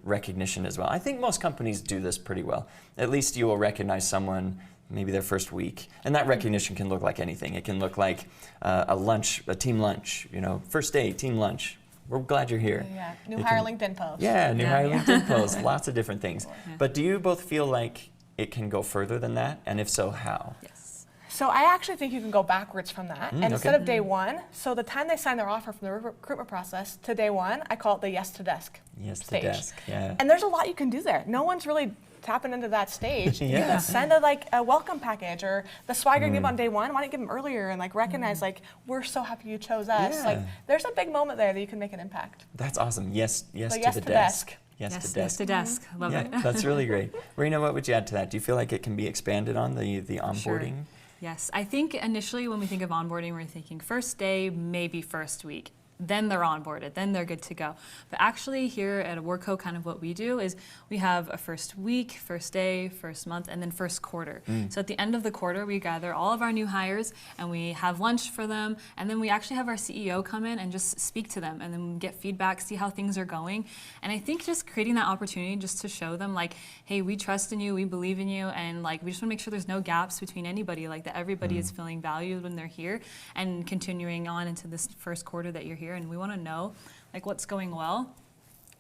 S1: recognition as well. I think most companies do this pretty well. At least you will recognize someone maybe their first week. And that recognition can look like anything. It can look like a team lunch, you know, first day, team lunch. We're glad you're here.
S2: Yeah, new hire LinkedIn post.
S1: Yeah, new hire LinkedIn post, lots of different things.
S3: Yeah.
S1: But do you both feel like it can go further than that? And if so, how?
S3: Yes.
S2: So I actually think you can go backwards from that. And instead of day 1, so the time they sign their offer from the recruitment process to day 1, I call it the yes to desk
S1: to
S2: stage.
S1: desk, yeah.
S2: And there's a lot you can do there. No one's really tapping into that stage. You can send a welcome package, or the swagger you give on day 1, why don't you give them earlier and recognize we're so happy you chose us.
S1: Yeah.
S2: There's a big moment there that you can make an impact.
S1: That's awesome. Yes to the desk. Yes to desk.
S3: Yes to desk. Love it.
S1: That's really great. Marina, what would you add to that? Do you feel like it can be expanded on, the onboarding?
S3: Sure. Yes, I think initially when we think of onboarding, we're thinking first day, maybe first week. Then they're onboarded, then they're good to go. But actually here at Awardco, kind of what we do is we have a first week, first day, first month, and then first quarter. So at the end of the quarter, we gather all of our new hires and we have lunch for them, and then we actually have our CEO come in and just speak to them, and then get feedback, see how things are going. And I think just creating that opportunity just to show them hey, we trust in you, we believe in you, and we just want to make sure there's no gaps between anybody, that everybody is feeling valued when they're here, and continuing on into this first quarter that you're here. And we want to know what's going well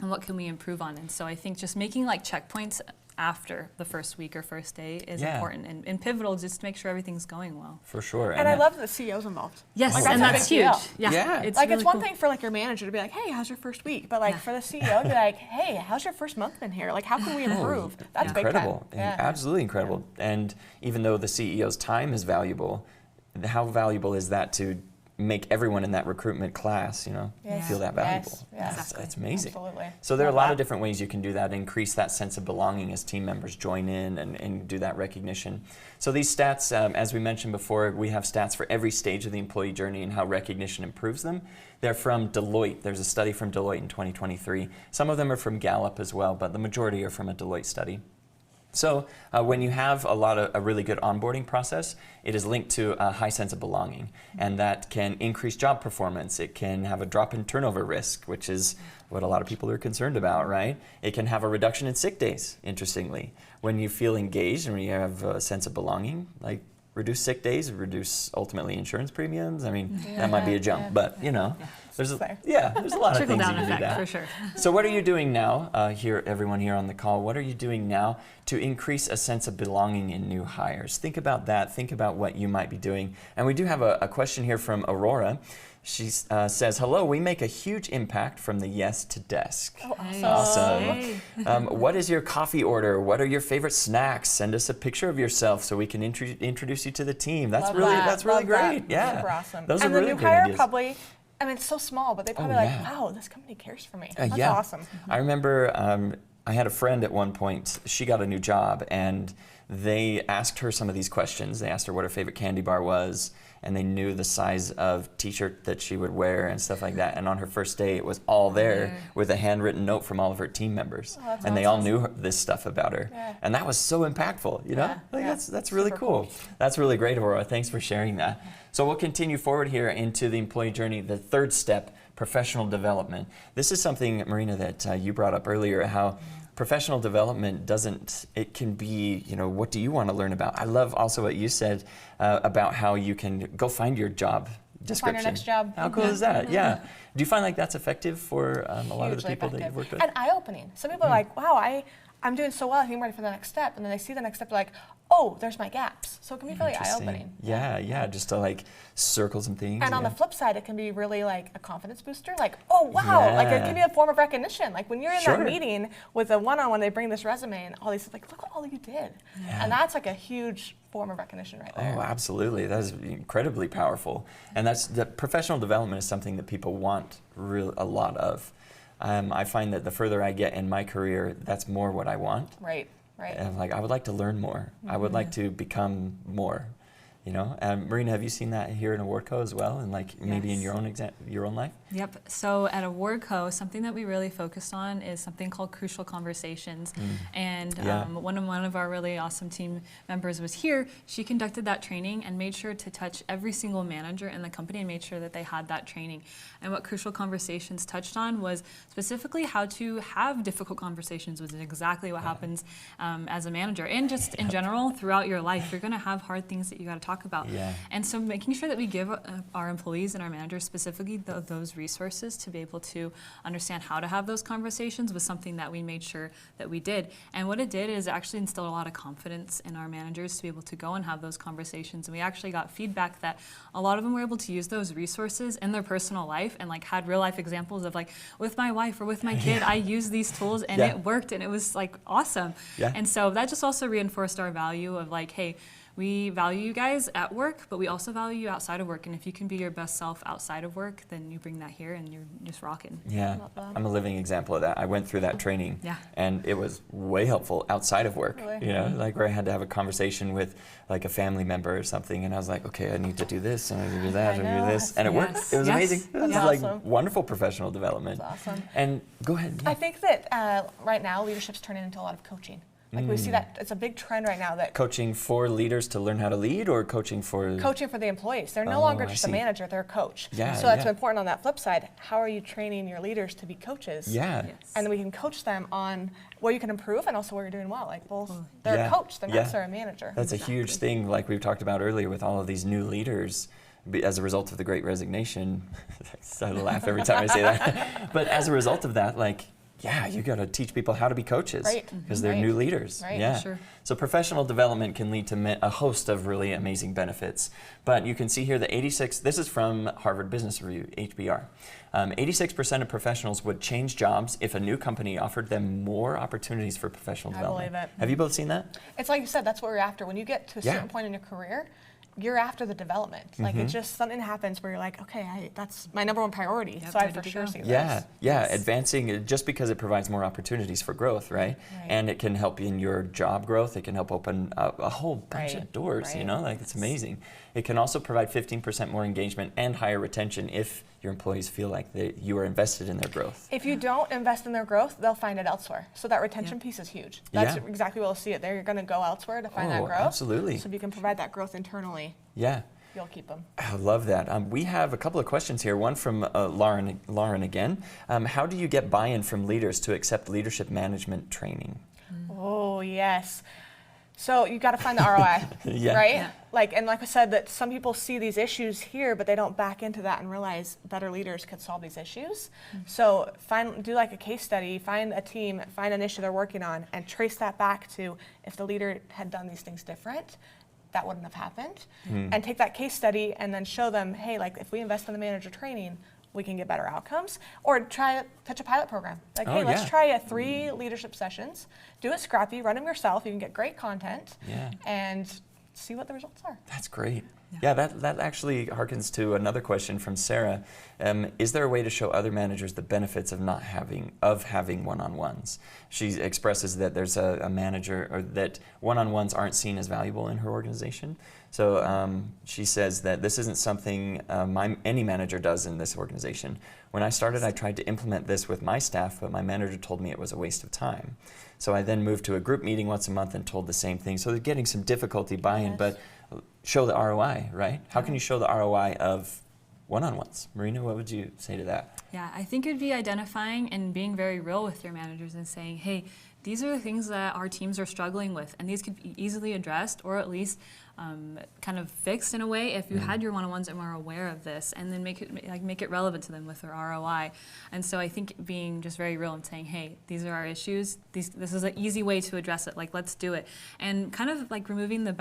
S3: and what can we improve on. And so I think just making checkpoints after the first week or first day is important and pivotal, just to make sure everything's going well.
S1: For sure.
S2: And I love that the CEO's involved.
S3: Yes,
S2: that's
S3: and that's huge.
S1: Yeah.
S3: It's
S2: it's
S3: really
S2: one
S3: cool.
S2: thing for your manager to be hey, how's your first week? But for the CEO to be hey, how's your first month been here? How can we improve? That's
S1: incredible.
S2: Big time.
S1: Absolutely incredible. And even though the CEO's time is valuable, how valuable is that to make everyone in that recruitment class, feel that valuable?
S2: Yes.
S1: That's amazing.
S2: Absolutely.
S1: So there are a lot of different ways you can do that, increase that sense of belonging as team members join in and do that recognition. So these stats, as we mentioned before, we have stats for every stage of the employee journey and how recognition improves them. They're from Deloitte. There's a study from Deloitte in 2023. Some of them are from Gallup as well, but the majority are from a Deloitte study. So when you have a really good onboarding process, it is linked to a high sense of belonging, and that can increase job performance. It can have a drop in turnover risk, which is what a lot of people are concerned about, right? It can have a reduction in sick days, interestingly. When you feel engaged and when you have a sense of belonging, reduce sick days, reduce ultimately insurance premiums. I mean, that might be a jump, but there's a lot of things you can do that.
S3: For sure.
S1: So what are you doing now, everyone here on the call, what are you doing now to increase a sense of belonging in new hires? Think about that. Think about what you might be doing. And we do have a question here from Aurora. She says, hello, we make a huge impact from the yes to desk.
S2: Oh,
S1: awesome.
S3: Hey.
S1: What is your coffee order? What are your favorite snacks? Send us a picture of yourself so we can introduce you to the team. That's really great. Yeah.
S2: Super awesome.
S1: Those
S2: and
S1: are really
S2: the new
S1: great
S2: hire
S1: ideas.
S2: probably, it's so small, but they probably wow, this company cares for me. That's awesome.
S1: I remember I had a friend at one point, she got a new job, and they asked her some of these questions. They asked her what her favorite candy bar was, and they knew the size of t-shirt that she would wear and stuff like that. And on her first day, it was all there with a handwritten note from all of her team members.
S2: Oh,
S1: and they all knew this stuff about her. Yeah. And that was so impactful, That's really cool. That's really great, Aurora. Thanks for sharing that. So we'll continue forward here into the employee journey, the third step, professional development. This is something, Marina, that you brought up earlier, how professional development it can be, what do you want to learn about? I love also what you said about how you can go find your job description.
S2: Find your next job.
S1: How cool is that? Yeah. Do you find that's effective for a lot of the people that you've worked with?
S2: And eye-opening. Some people are wow, I'm doing so well, I think I'm ready for the next step. And then they see the next step, they're like, oh, there's my gaps. So it can be really eye-opening.
S1: Yeah, just to like circle some things.
S2: And on the flip side, it can be really like a confidence booster. Like, oh, wow, like it can be a form of recognition. Like when you're in that meeting with a one-on-one, they bring this resume and all these, like, look what all you did. And that's like a huge form of recognition right there.
S1: Oh, absolutely. That is incredibly powerful. And that's the professional development is something that people want a lot of. I find that the further I get in my career, that's more what I want.
S2: Right.
S1: And like, I would like to learn more. I would like to become more. You know, Marina, have you seen that here in Awardco as well, and like maybe in your own life?
S3: Yep. So at Awardco, something that we really focused on is something called crucial conversations. And one of our really awesome team members was here. She conducted that training and made sure to touch every single manager in the company and made sure that they had that training. And what crucial conversations touched on was specifically how to have difficult conversations, which is exactly what happens as a manager, and just in general throughout your life. You're going to have hard things that you got to talk about. And so making sure that we give our employees and our managers specifically those resources to be able to understand how to have those conversations was something that we made sure that we did. And what it did is actually instilled a lot of confidence in our managers to be able to go and have those conversations. And we actually got feedback that a lot of them were able to use those resources in their personal life and like had real life examples of like with my wife or with my kid, I used these tools and it worked and it was like awesome. And so that just also reinforced our value of like, hey, we value you guys at work, but we also value you outside of work. And if you can be your best self outside of work, then you bring that here and you're just rocking.
S1: Yeah, I'm a living example of that. I went through that training and it was way helpful outside of work.
S2: Really?
S1: You know, like where I had to have a conversation with like a family member or something and I was like, okay, I need to do this and I need to do that and do this. And it worked. It was amazing. It was like wonderful professional development.
S2: That's awesome.
S1: And go ahead.
S2: I think that right now leadership's turning into a lot of coaching. Like we see that it's a big trend right now that
S1: coaching for leaders to learn how to lead or coaching for
S2: the employees. They're no longer just a manager, they're a coach. So that's important on that flip side. How are you training your leaders to be coaches? And then we can coach them on where you can improve and also where you're doing well. Like both they're a coach, they're not necessarily a manager.
S1: That's a huge thing like we've talked about earlier with all of these new leaders. As a result of the Great Resignation, I laugh every time I say that. But as a result of that, like, you got to teach people how to be coaches because they're new leaders. So professional development can lead to a host of really amazing benefits. But you can see here that 86, this is from Harvard Business Review, HBR. 86% of professionals would change jobs if a new company offered them more opportunities for professional development.
S2: I believe it.
S1: Have you both seen that?
S2: It's like you said, that's what we're after. When you get to a certain point in your career, you're after the development. Like it's just something happens where you're like, okay, that's my number one priority. So I for sure see this.
S1: Advancing just because it provides more opportunities for growth, right? And it can help in your job growth. It can help open a whole bunch of doors, you know, like it's amazing. It can also provide 15% more engagement and higher retention if your employees feel like you are invested in their growth.
S2: If you don't invest in their growth, they'll find it elsewhere. So that retention piece is huge. That's exactly what we'll see it there. You're going to go elsewhere to find that growth.
S1: Absolutely.
S2: So if you can provide that growth internally, you'll keep them.
S1: I love that. We have a couple of questions here. One from Lauren again. How do you get buy-in from leaders to accept leadership management training?
S2: Oh, yes. So you got to find the ROI, right? Like I said, that some people see these issues here, but they don't back into that and realize better leaders could solve these issues. So do like a case study, find a team, find an issue they're working on, and trace that back to if the leader had done these things different, that wouldn't have happened. And take that case study and then show them, hey, like if we invest in the manager training, we can get better outcomes. Or touch a pilot program. Like, hey, let's try 3 leadership sessions. Do it scrappy, run them yourself. You can get great content and see what the results are.
S1: That's great. Yeah, that actually harkens to another question from Sarah. Is there a way to show other managers the benefits of having one-on-ones? She expresses that there's a manager, or that one-on-ones aren't seen as valuable in her organization. So she says that this isn't something any manager does in this organization. When I started, I tried to implement this with my staff, but my manager told me it was a waste of time. So I then moved to a group meeting once a month and told the same thing. So they're getting some difficulty buy-in, but show the ROI, right? How can you show the ROI of one-on-ones? Marina, what would you say to that?
S3: Yeah, I think it would be identifying and being very real with your managers and saying, hey, these are the things that our teams are struggling with, and these could be easily addressed, or at least kind of fixed in a way if you had your one-on-ones and were aware of this, and then make it relevant to them with their ROI. And so I think being just very real and saying, hey, these are our issues. This is an easy way to address it. Like, let's do it. And kind of like removing the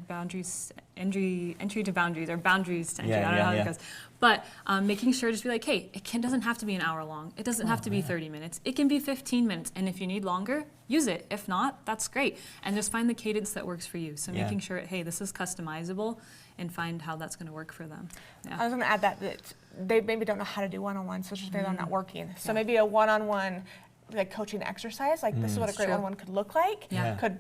S3: boundaries, entry to boundaries, or boundaries to entry. I don't know how it goes. But making sure just be like, hey, it doesn't have to be an hour long. It doesn't have to be 30 minutes. It can be 15 minutes. And if you need longer, use it. If not, that's great. And just find the cadence that works for you. So making sure, hey, this is customizable, and find how that's going to work for them. Yeah.
S2: I was going to add that they maybe don't know how to do one-on-ones, so it's just maybe they're not working. So maybe a one-on-one like coaching exercise, like this is what a great one-on-one could look like, could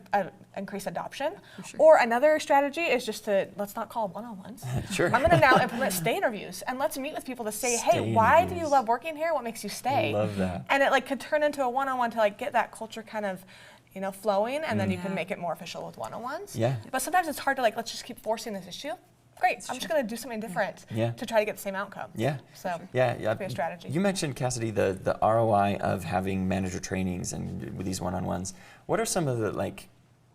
S2: increase adoption. Or another strategy is just to, let's not call one-on-ones.
S1: Sure.
S2: I'm going to now implement stay interviews, and let's meet with people to say, hey, why do you love working here? What makes you stay?
S1: I love that.
S2: And it like could turn into a one-on-one to like get that culture kind of, you know, flowing, and then you can make it more official with one-on-ones.
S1: Yeah.
S2: But sometimes it's hard to like, let's just keep forcing this issue. Great, I'm just going to do something different to try to get the same outcome. Yeah. So
S1: yeah.
S2: be a strategy.
S1: You mentioned, Cassidy, the ROI of having manager trainings and with these one-on-ones. What are some of the, like,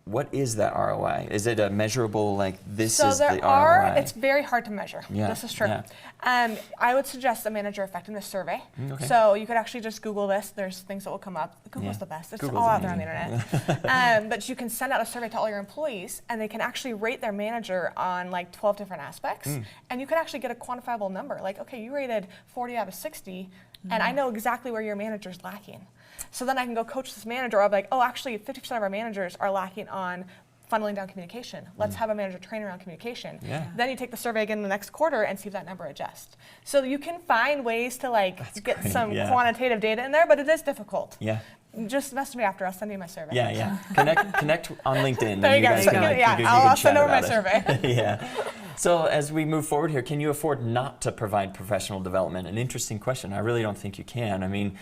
S1: what is that ROI? Is it a measurable, like, this is the ROI?
S2: It's very hard to measure.
S1: Yeah.
S2: This is true. Yeah. I would suggest a manager effectiveness survey.
S1: Okay.
S2: So you could actually just Google this. There's things that will come up. Google's the best. It's all out there on the internet. But you can send out a survey to all your employees, and they can actually rate their manager on like 12 different aspects. And you can actually get a quantifiable number. Like, okay, you rated 40 out of 60, and I know exactly where your manager's lacking. So then I can go coach this manager. I'll be like, oh, actually 50% of our managers are lacking on funneling down communication. Let's have a manager train around communication. Yeah. Then you take the survey again the next quarter and see if that number adjusts. So you can find ways to like get some quantitative data in there, but it is difficult. Yeah. Just message me after. I'll send you my survey.
S1: Yeah. Connect on LinkedIn.
S2: There you go. I'll send over my survey.
S1: Yeah. So as we move forward here, can you afford not to provide professional development? An interesting question. I really don't think you can. I mean,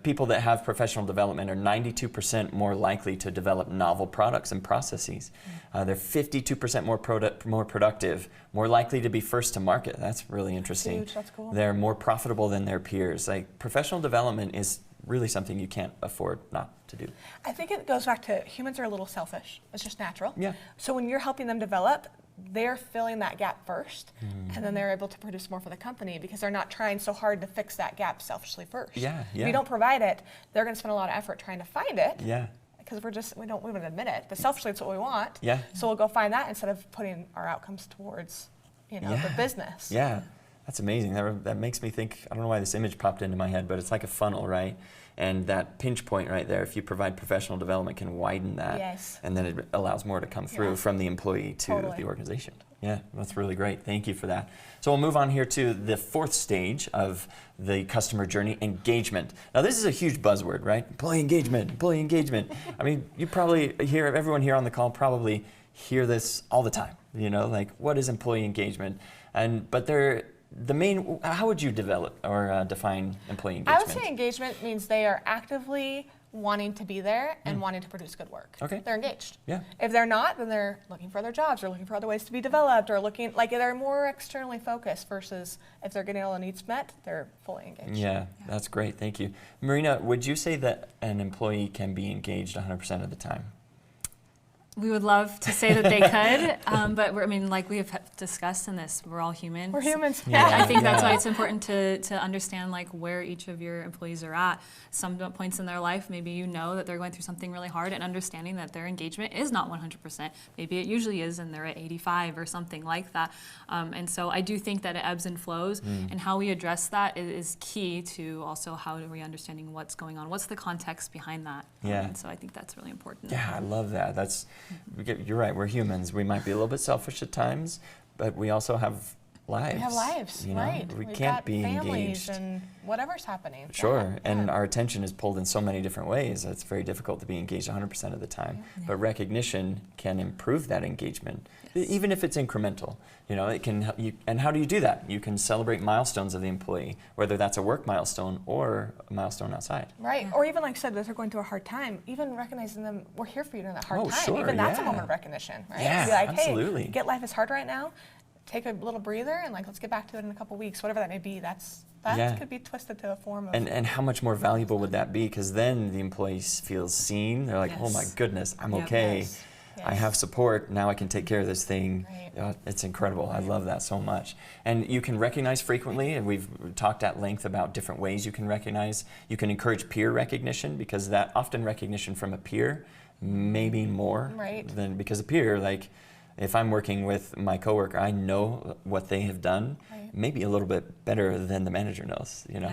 S1: people that have professional development are 92% more likely to develop novel products and processes. They're 52% more productive, more likely to be first to market. That's really interesting.
S2: Huge. That's cool.
S1: They're more profitable than their peers. Like, professional development is really something you can't afford not to do.
S2: I think it goes back to humans are a little selfish. It's just natural.
S1: Yeah.
S2: So when you're helping them develop, they're filling that gap first, and then they're able to produce more for the company because they're not trying so hard to fix that gap selfishly first.
S1: Yeah.
S2: If you don't provide it, they're going to spend a lot of effort trying to find it.
S1: Yeah.
S2: Because we wouldn't admit it, but selfishly it's what we want.
S1: Yeah.
S2: So we'll go find that instead of putting our outcomes towards, the business.
S1: Yeah. That's amazing. That makes me think, I don't know why this image popped into my head, but it's like a funnel, right? And that pinch point right there, if you provide professional development, can widen that.
S2: Yes.
S1: And then it allows more to come through from the employee to the organization. Yeah, that's really great. Thank you for that. So we'll move on here to the fourth stage of the customer journey, engagement. Now this is a huge buzzword, right? Employee engagement, employee engagement. I mean, you probably everyone here on the call probably hear this all the time, like, what is employee engagement? But how would you develop or define employee engagement?
S2: I would say engagement means they are actively wanting to be there and wanting to produce good work.
S1: Okay.
S2: They're engaged.
S1: Yeah.
S2: If they're not, then they're looking for other jobs or looking for other ways to be developed or looking, like they're more externally focused versus if they're getting all the needs met, they're fully engaged.
S1: Yeah, that's great. Thank you. Marina, would you say that an employee can be engaged 100% of the time?
S3: We would love to say that they could, but like we have discussed in this, we're all humans.
S2: We're humans.
S3: Yeah. I think that's why it's important to understand like where each of your employees are at. Some points in their life, maybe that they're going through something really hard, and understanding that their engagement is not 100%. Maybe it usually is, and they're at 85 or something like that. And so I do think that it ebbs and flows, and how we address that is key to also how are we understanding what's going on, what's the context behind that.
S1: Yeah.
S3: And so I think that's really important.
S1: Yeah, I love that. You're right, we're humans. We might be a little bit selfish at times, but we also have lives.
S2: We have lives, right.
S1: We
S2: We've
S1: can't
S2: got
S1: be
S2: families
S1: engaged.
S2: and whatever's happening.
S1: Sure, and our attention is pulled in so many different ways. It's very difficult to be engaged 100% of the time. Yeah. But recognition can improve that engagement, even if it's incremental. It can help you. And how do you do that? You can celebrate milestones of the employee, whether that's a work milestone or a milestone outside.
S2: Right, or even like I said, if they're going through a hard time, even recognizing them, we're here for you during that hard time.
S1: Sure,
S2: even that's a moment of recognition, right?
S1: Yeah,
S2: be like,
S1: absolutely.
S2: Hey, get life is hard right now. Take a little breather and let's get back to it in a couple weeks, whatever that may be. That could be twisted to a form of.
S1: And how much more valuable would that be? Because then the employee feels seen. They're like, oh my goodness, I'm okay.
S2: Yes.
S1: I have support, now I can take care of this thing.
S2: Right.
S1: It's incredible. I love that so much. And you can recognize frequently, and we've talked at length about different ways you can recognize. You can encourage peer recognition, because that often recognition from a peer, maybe more than because a peer, like if I'm working with my coworker, I know what they have done, maybe a little bit better than the manager knows, you know.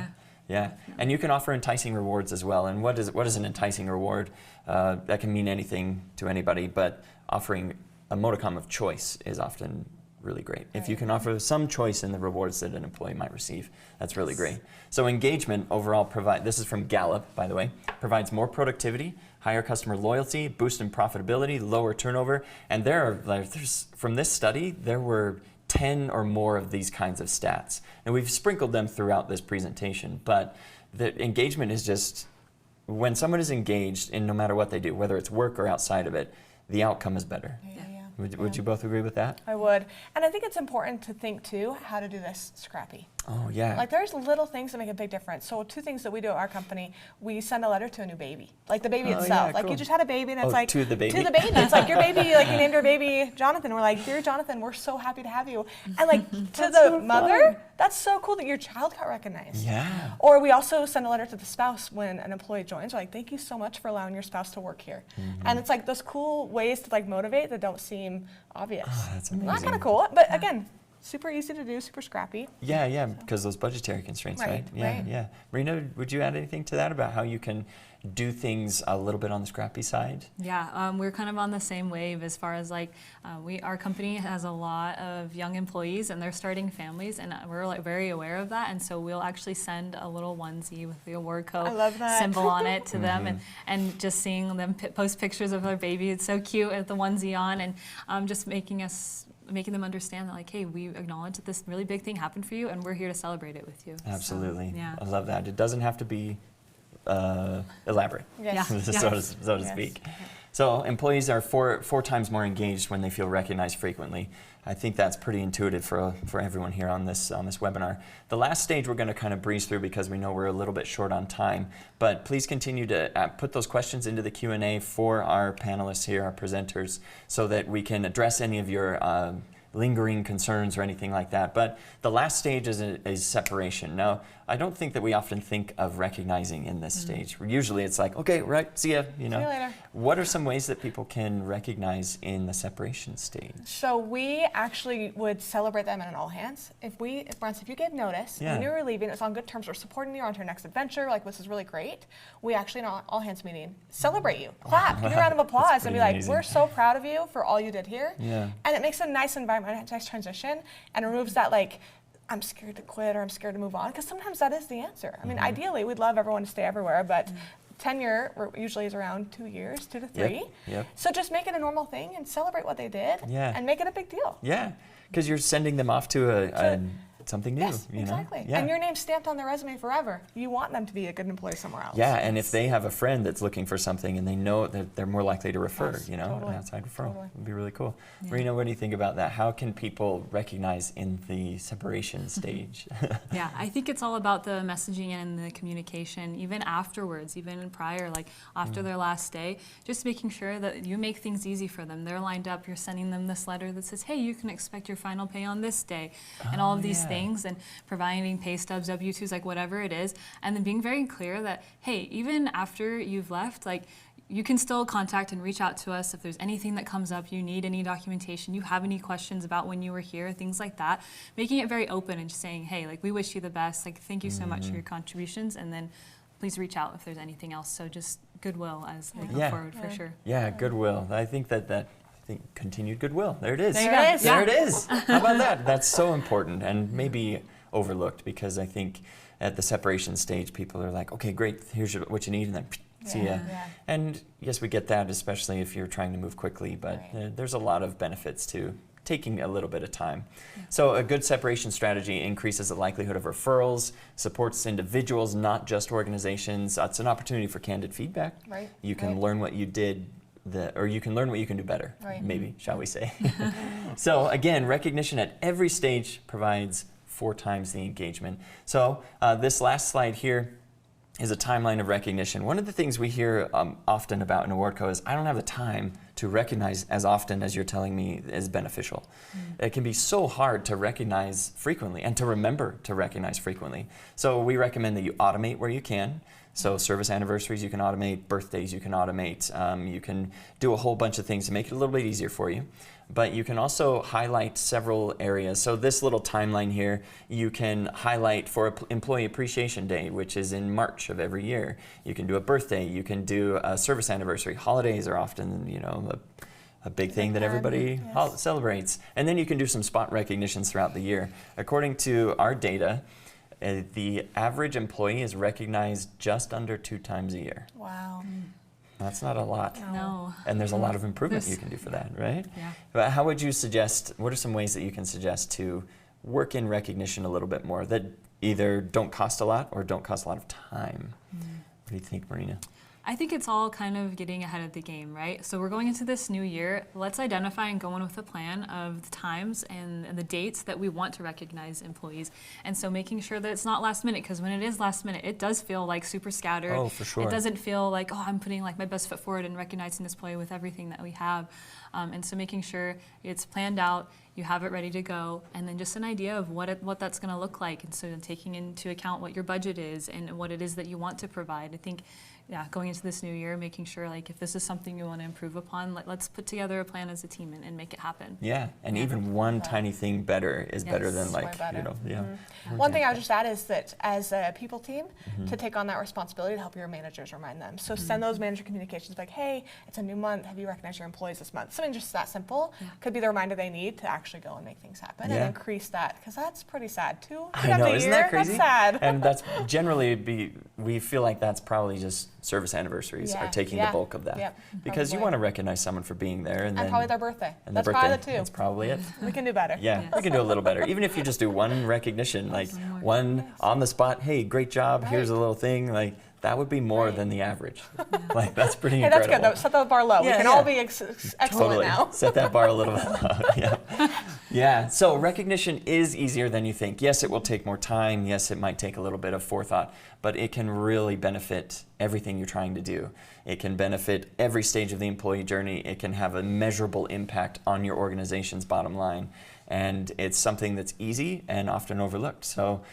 S1: Yeah, and you can offer enticing rewards as well. And what is an enticing reward? That can mean anything to anybody, but offering a modicum of choice is often really great. If you can offer some choice in the rewards that an employee might receive, that's really great. So engagement overall this is from Gallup, by the way, provides more productivity, higher customer loyalty, boost in profitability, lower turnover, and there's from this study, there were 10 or more of these kinds of stats. And we've sprinkled them throughout this presentation, but the engagement is just, when someone is engaged in no matter what they do, whether it's work or outside of it, the outcome is better. Would you both agree with that?
S2: I would. And I think it's important to think, too, how to do this scrappy.
S1: Oh, yeah.
S2: Like, there's little things that make a big difference. So 2 things that we do at our company, we send a letter to a new baby. Like, the baby itself.
S1: Yeah,
S2: like,
S1: cool.
S2: you just had a baby, and it's like...
S1: to the baby?
S2: To the baby. It's like, your baby, like, you named your baby Jonathan. We're like, dear Jonathan, we're so happy to have you. And, like, to the mother, that's so cool that your child got recognized.
S1: Yeah.
S2: Or we also send a letter to the spouse when an employee joins. We're like, thank you so much for allowing your spouse to work here. And it's like those cool ways to, like, motivate that don't seem obvious.
S1: Oh, that's amazing.
S2: That's kind of cool. But, again, super easy to do, super scrappy.
S1: Yeah, because those budgetary constraints, right? Yeah. Marina, would you add anything to that about how you can do things a little bit on the scrappy side?
S3: Yeah, we're kind of on the same wave as far as like our company has a lot of young employees and they're starting families, and we're like very aware of that, and so we'll actually send a little onesie with the Awardco symbol on it to them, and just seeing them post pictures of their baby, it's so cute with the onesie on, and just making them understand that, like, hey, we acknowledge that this really big thing happened for you, and we're here to celebrate it with you.
S1: Absolutely.
S3: So, yeah.
S1: I love that. It doesn't have to be elaborate, so to speak. So employees are four times more engaged when they feel recognized frequently. I think that's pretty intuitive for everyone here on this webinar. The last stage we're going to kind of breeze through because we know we're a little bit short on time, but please continue to put those questions into the Q&A for our panelists here, our presenters, so that we can address any of your lingering concerns or anything like that. But the last stage is separation. Now, I don't think that we often think of recognizing in this stage. Usually it's like, okay, right, see ya, you know.
S2: See you later.
S1: What are some ways that people can recognize in the separation stage?
S2: So we actually would celebrate them in an all hands. If you gave notice, when you were leaving, it's on good terms, we're supporting you on to your next adventure, like this is really great, we actually in an all hands meeting celebrate you, clap, give you a round of applause, and be like, we're so proud of you for all you did here. Yeah. And it makes a nice environment, a nice transition, and removes that, like, I'm scared to quit or I'm scared to move on, because sometimes that is the answer. I mean, ideally, we'd love everyone to stay everywhere, but tenure usually is around 2 years, 2 to 3.
S1: Yep.
S2: So just make it a normal thing and celebrate what they did and make it a big deal.
S1: Yeah, because you're sending them off to something new.
S2: Yes,
S1: you know?
S2: exactly.
S1: Yeah.
S2: And your name's stamped on their resume forever. You want them to be a good employee somewhere else.
S1: Yeah, and if they have a friend that's looking for something and they know that they're more likely to refer,
S2: Yes,
S1: an outside referral.
S2: Totally.
S1: Would be really cool. Yeah. Marina, what do you think about that? How can people recognize in the separation stage?
S3: Yeah, I think it's all about the messaging and the communication, even afterwards, even prior, like after their last day, just making sure that you make things easy for them. They're lined up, you're sending them this letter that says, hey, you can expect your final pay on this day, and all of these things, and providing pay stubs, W-2s, like whatever it is, and then being very clear that, hey, even after you've left, like, you can still contact and reach out to us if there's anything that comes up, you need any documentation, you have any questions about when you were here, things like that. Making it very open and just saying, hey, like, we wish you the best, like, thank you so much for your contributions, and then please reach out if there's anything else. So just goodwill as they go forward, for sure. Yeah,
S1: goodwill. I think that continued goodwill. There it is.
S2: There it is.
S1: There it is. How about that? That's so important and maybe overlooked, because I think at the separation stage, people are like, okay, great, here's what you need, and then see ya. Yeah. And yes, we get that, especially if you're trying to move quickly, but there's a lot of benefits to taking a little bit of time. Yeah. So a good separation strategy increases the likelihood of referrals, supports individuals, not just organizations. It's an opportunity for candid feedback.
S2: Right.
S1: You can learn what you did, or you can learn what you can do better, maybe, shall we say. So again, recognition at every stage provides 4 times the engagement. So this last slide here is a timeline of recognition. One of the things we hear often about in Awardco is, I don't have the time to recognize as often as you're telling me is beneficial. It can be so hard to recognize frequently and to remember to recognize frequently. So we recommend that you automate where you can. So service anniversaries you can automate, birthdays you can automate. You can do a whole bunch of things to make it a little bit easier for you. But you can also highlight several areas. So this little timeline here, you can highlight for Employee Appreciation Day, which is in March of every year. You can do a birthday, you can do a service anniversary. Holidays are often, you know, a big thing that everybody celebrates. And then you can do some spot recognitions throughout the year. According to our data, the average employee is recognized just under 2 times a year.
S2: Wow.
S1: That's not a lot.
S3: No.
S1: And there's a lot of improvement you can do for that, right?
S3: Yeah.
S1: But how would you suggest, what are some ways that you can suggest to work in recognition a little bit more that either don't cost a lot or don't cost a lot of time? What do you think, Marina?
S3: I think it's all kind of getting ahead of the game, right? So we're going into this new year. Let's identify and go in with a plan of the times and the dates that we want to recognize employees. And so making sure that it's not last minute, because when it is last minute, it does feel like super scattered.
S1: Oh, for sure.
S3: It doesn't feel like, oh, I'm putting like my best foot forward and recognizing this employee with everything that we have. And so making sure it's planned out, you have it ready to go, and then just an idea of what that's going to look like. And so taking into account what your budget is and what it is that you want to provide. I think, yeah, going into this new year, making sure like if this is something you want to improve upon, let's put together a plan as a team and make it happen.
S1: Yeah, and even one tiny thing better is better than like,
S2: better.
S1: you know, yeah.
S2: One thing I would just add is that as a people team, to take on that responsibility to help your managers remind them. So send those manager communications like, hey, it's a new month, have you recognized your employees this month? Something just that simple could be the reminder they need to actually go and make things happen and increase that, because that's pretty sad too.
S1: I know, isn't that crazy?
S2: That's sad.
S1: And that's generally, we feel like that's probably just service anniversaries are taking the bulk of that. Because you want to recognize someone for being there. And then
S2: probably their birthday.
S1: And
S2: that's
S1: their birthday.
S2: probably the 2.
S1: That's probably it.
S2: We can do better.
S1: Yeah, we can do a little better. Even if you just do one recognition, like one on the spot, hey, great job, here's a little thing, like that would be more than the average. Like that's pretty incredible.
S2: Hey, that's good though. Set the bar low. We can all be excellent
S1: totally.
S2: now.
S1: Set that bar a little bit low. Yeah, so recognition is easier than you think. Yes, it will take more time. Yes, it might take a little bit of forethought, but it can really benefit everything you're trying to do. It can benefit every stage of the employee journey. It can have a measurable impact on your organization's bottom line. And it's something that's easy and often overlooked. So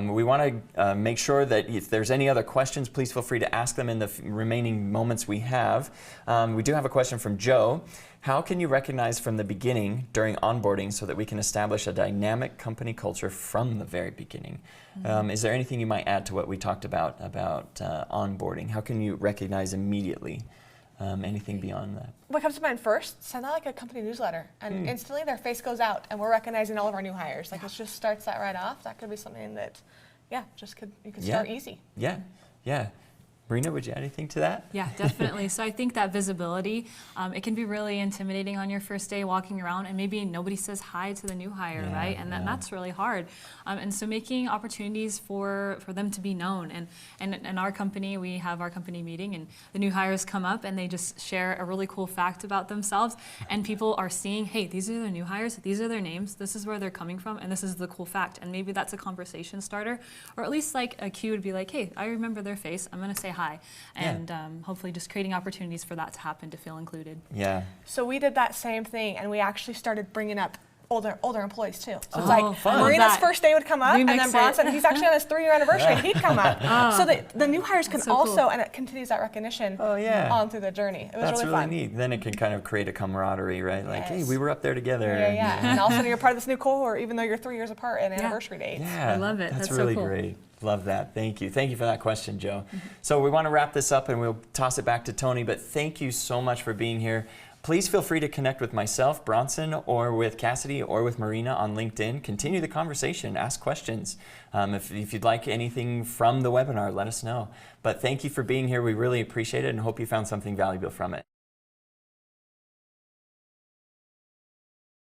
S1: we want to make sure that if there's any other questions, please feel free to ask them in the remaining moments we have. We do have a question from Joe. How can you recognize from the beginning during onboarding so that we can establish a dynamic company culture from the very beginning? Is there anything you might add to what we talked about onboarding? How can you recognize immediately? Anything beyond that?
S2: What comes to mind first, send out like a company newsletter, and instantly their face goes out, and we're recognizing all of our new hires. Like it just starts that right off. That could be something that, you could start easy.
S1: Yeah. Marina, would you add anything to that?
S3: Yeah, definitely. So I think that visibility, it can be really intimidating on your first day walking around, and maybe nobody says hi to the new hire, right? And that's really hard. And so making opportunities for them to be known. And in our company, we have our company meeting, and the new hires come up and they just share a really cool fact about themselves, and people are seeing, hey, these are the new hires, these are their names, this is where they're coming from, and this is the cool fact. And maybe that's a conversation starter, or at least like a cue would be like, hey, I remember their face, I'm going to say hi. And hopefully just creating opportunities for that to happen, to feel included. Yeah.
S2: So we did that same thing, and we actually started bringing up older employees too. So it's
S1: like fun.
S2: Marina's first day would come up, and then Bronson, he's actually on his 3-year anniversary, and he'd come up. So that the new hires can also, and it continues that recognition on through the journey. It was
S1: That's
S2: really fun.
S1: Neat. Then it can kind of create a camaraderie, right? Like, hey, we were up there together.
S2: And all of a sudden you're part of this new cohort, even though you're 3 years apart in anniversary dates.
S3: I love it.
S1: That's really
S3: so cool.
S1: great. Love that. Thank you. Thank you for that question, Joe. So we want to wrap this up and we'll toss it back to Tony, but thank you so much for being here. Please feel free to connect with myself, Bronson, or with Cassidy, or with Marina on LinkedIn. Continue the conversation. Ask questions. If you'd like anything from the webinar, let us know. But thank you for being here. We really appreciate it and hope you found something valuable from it.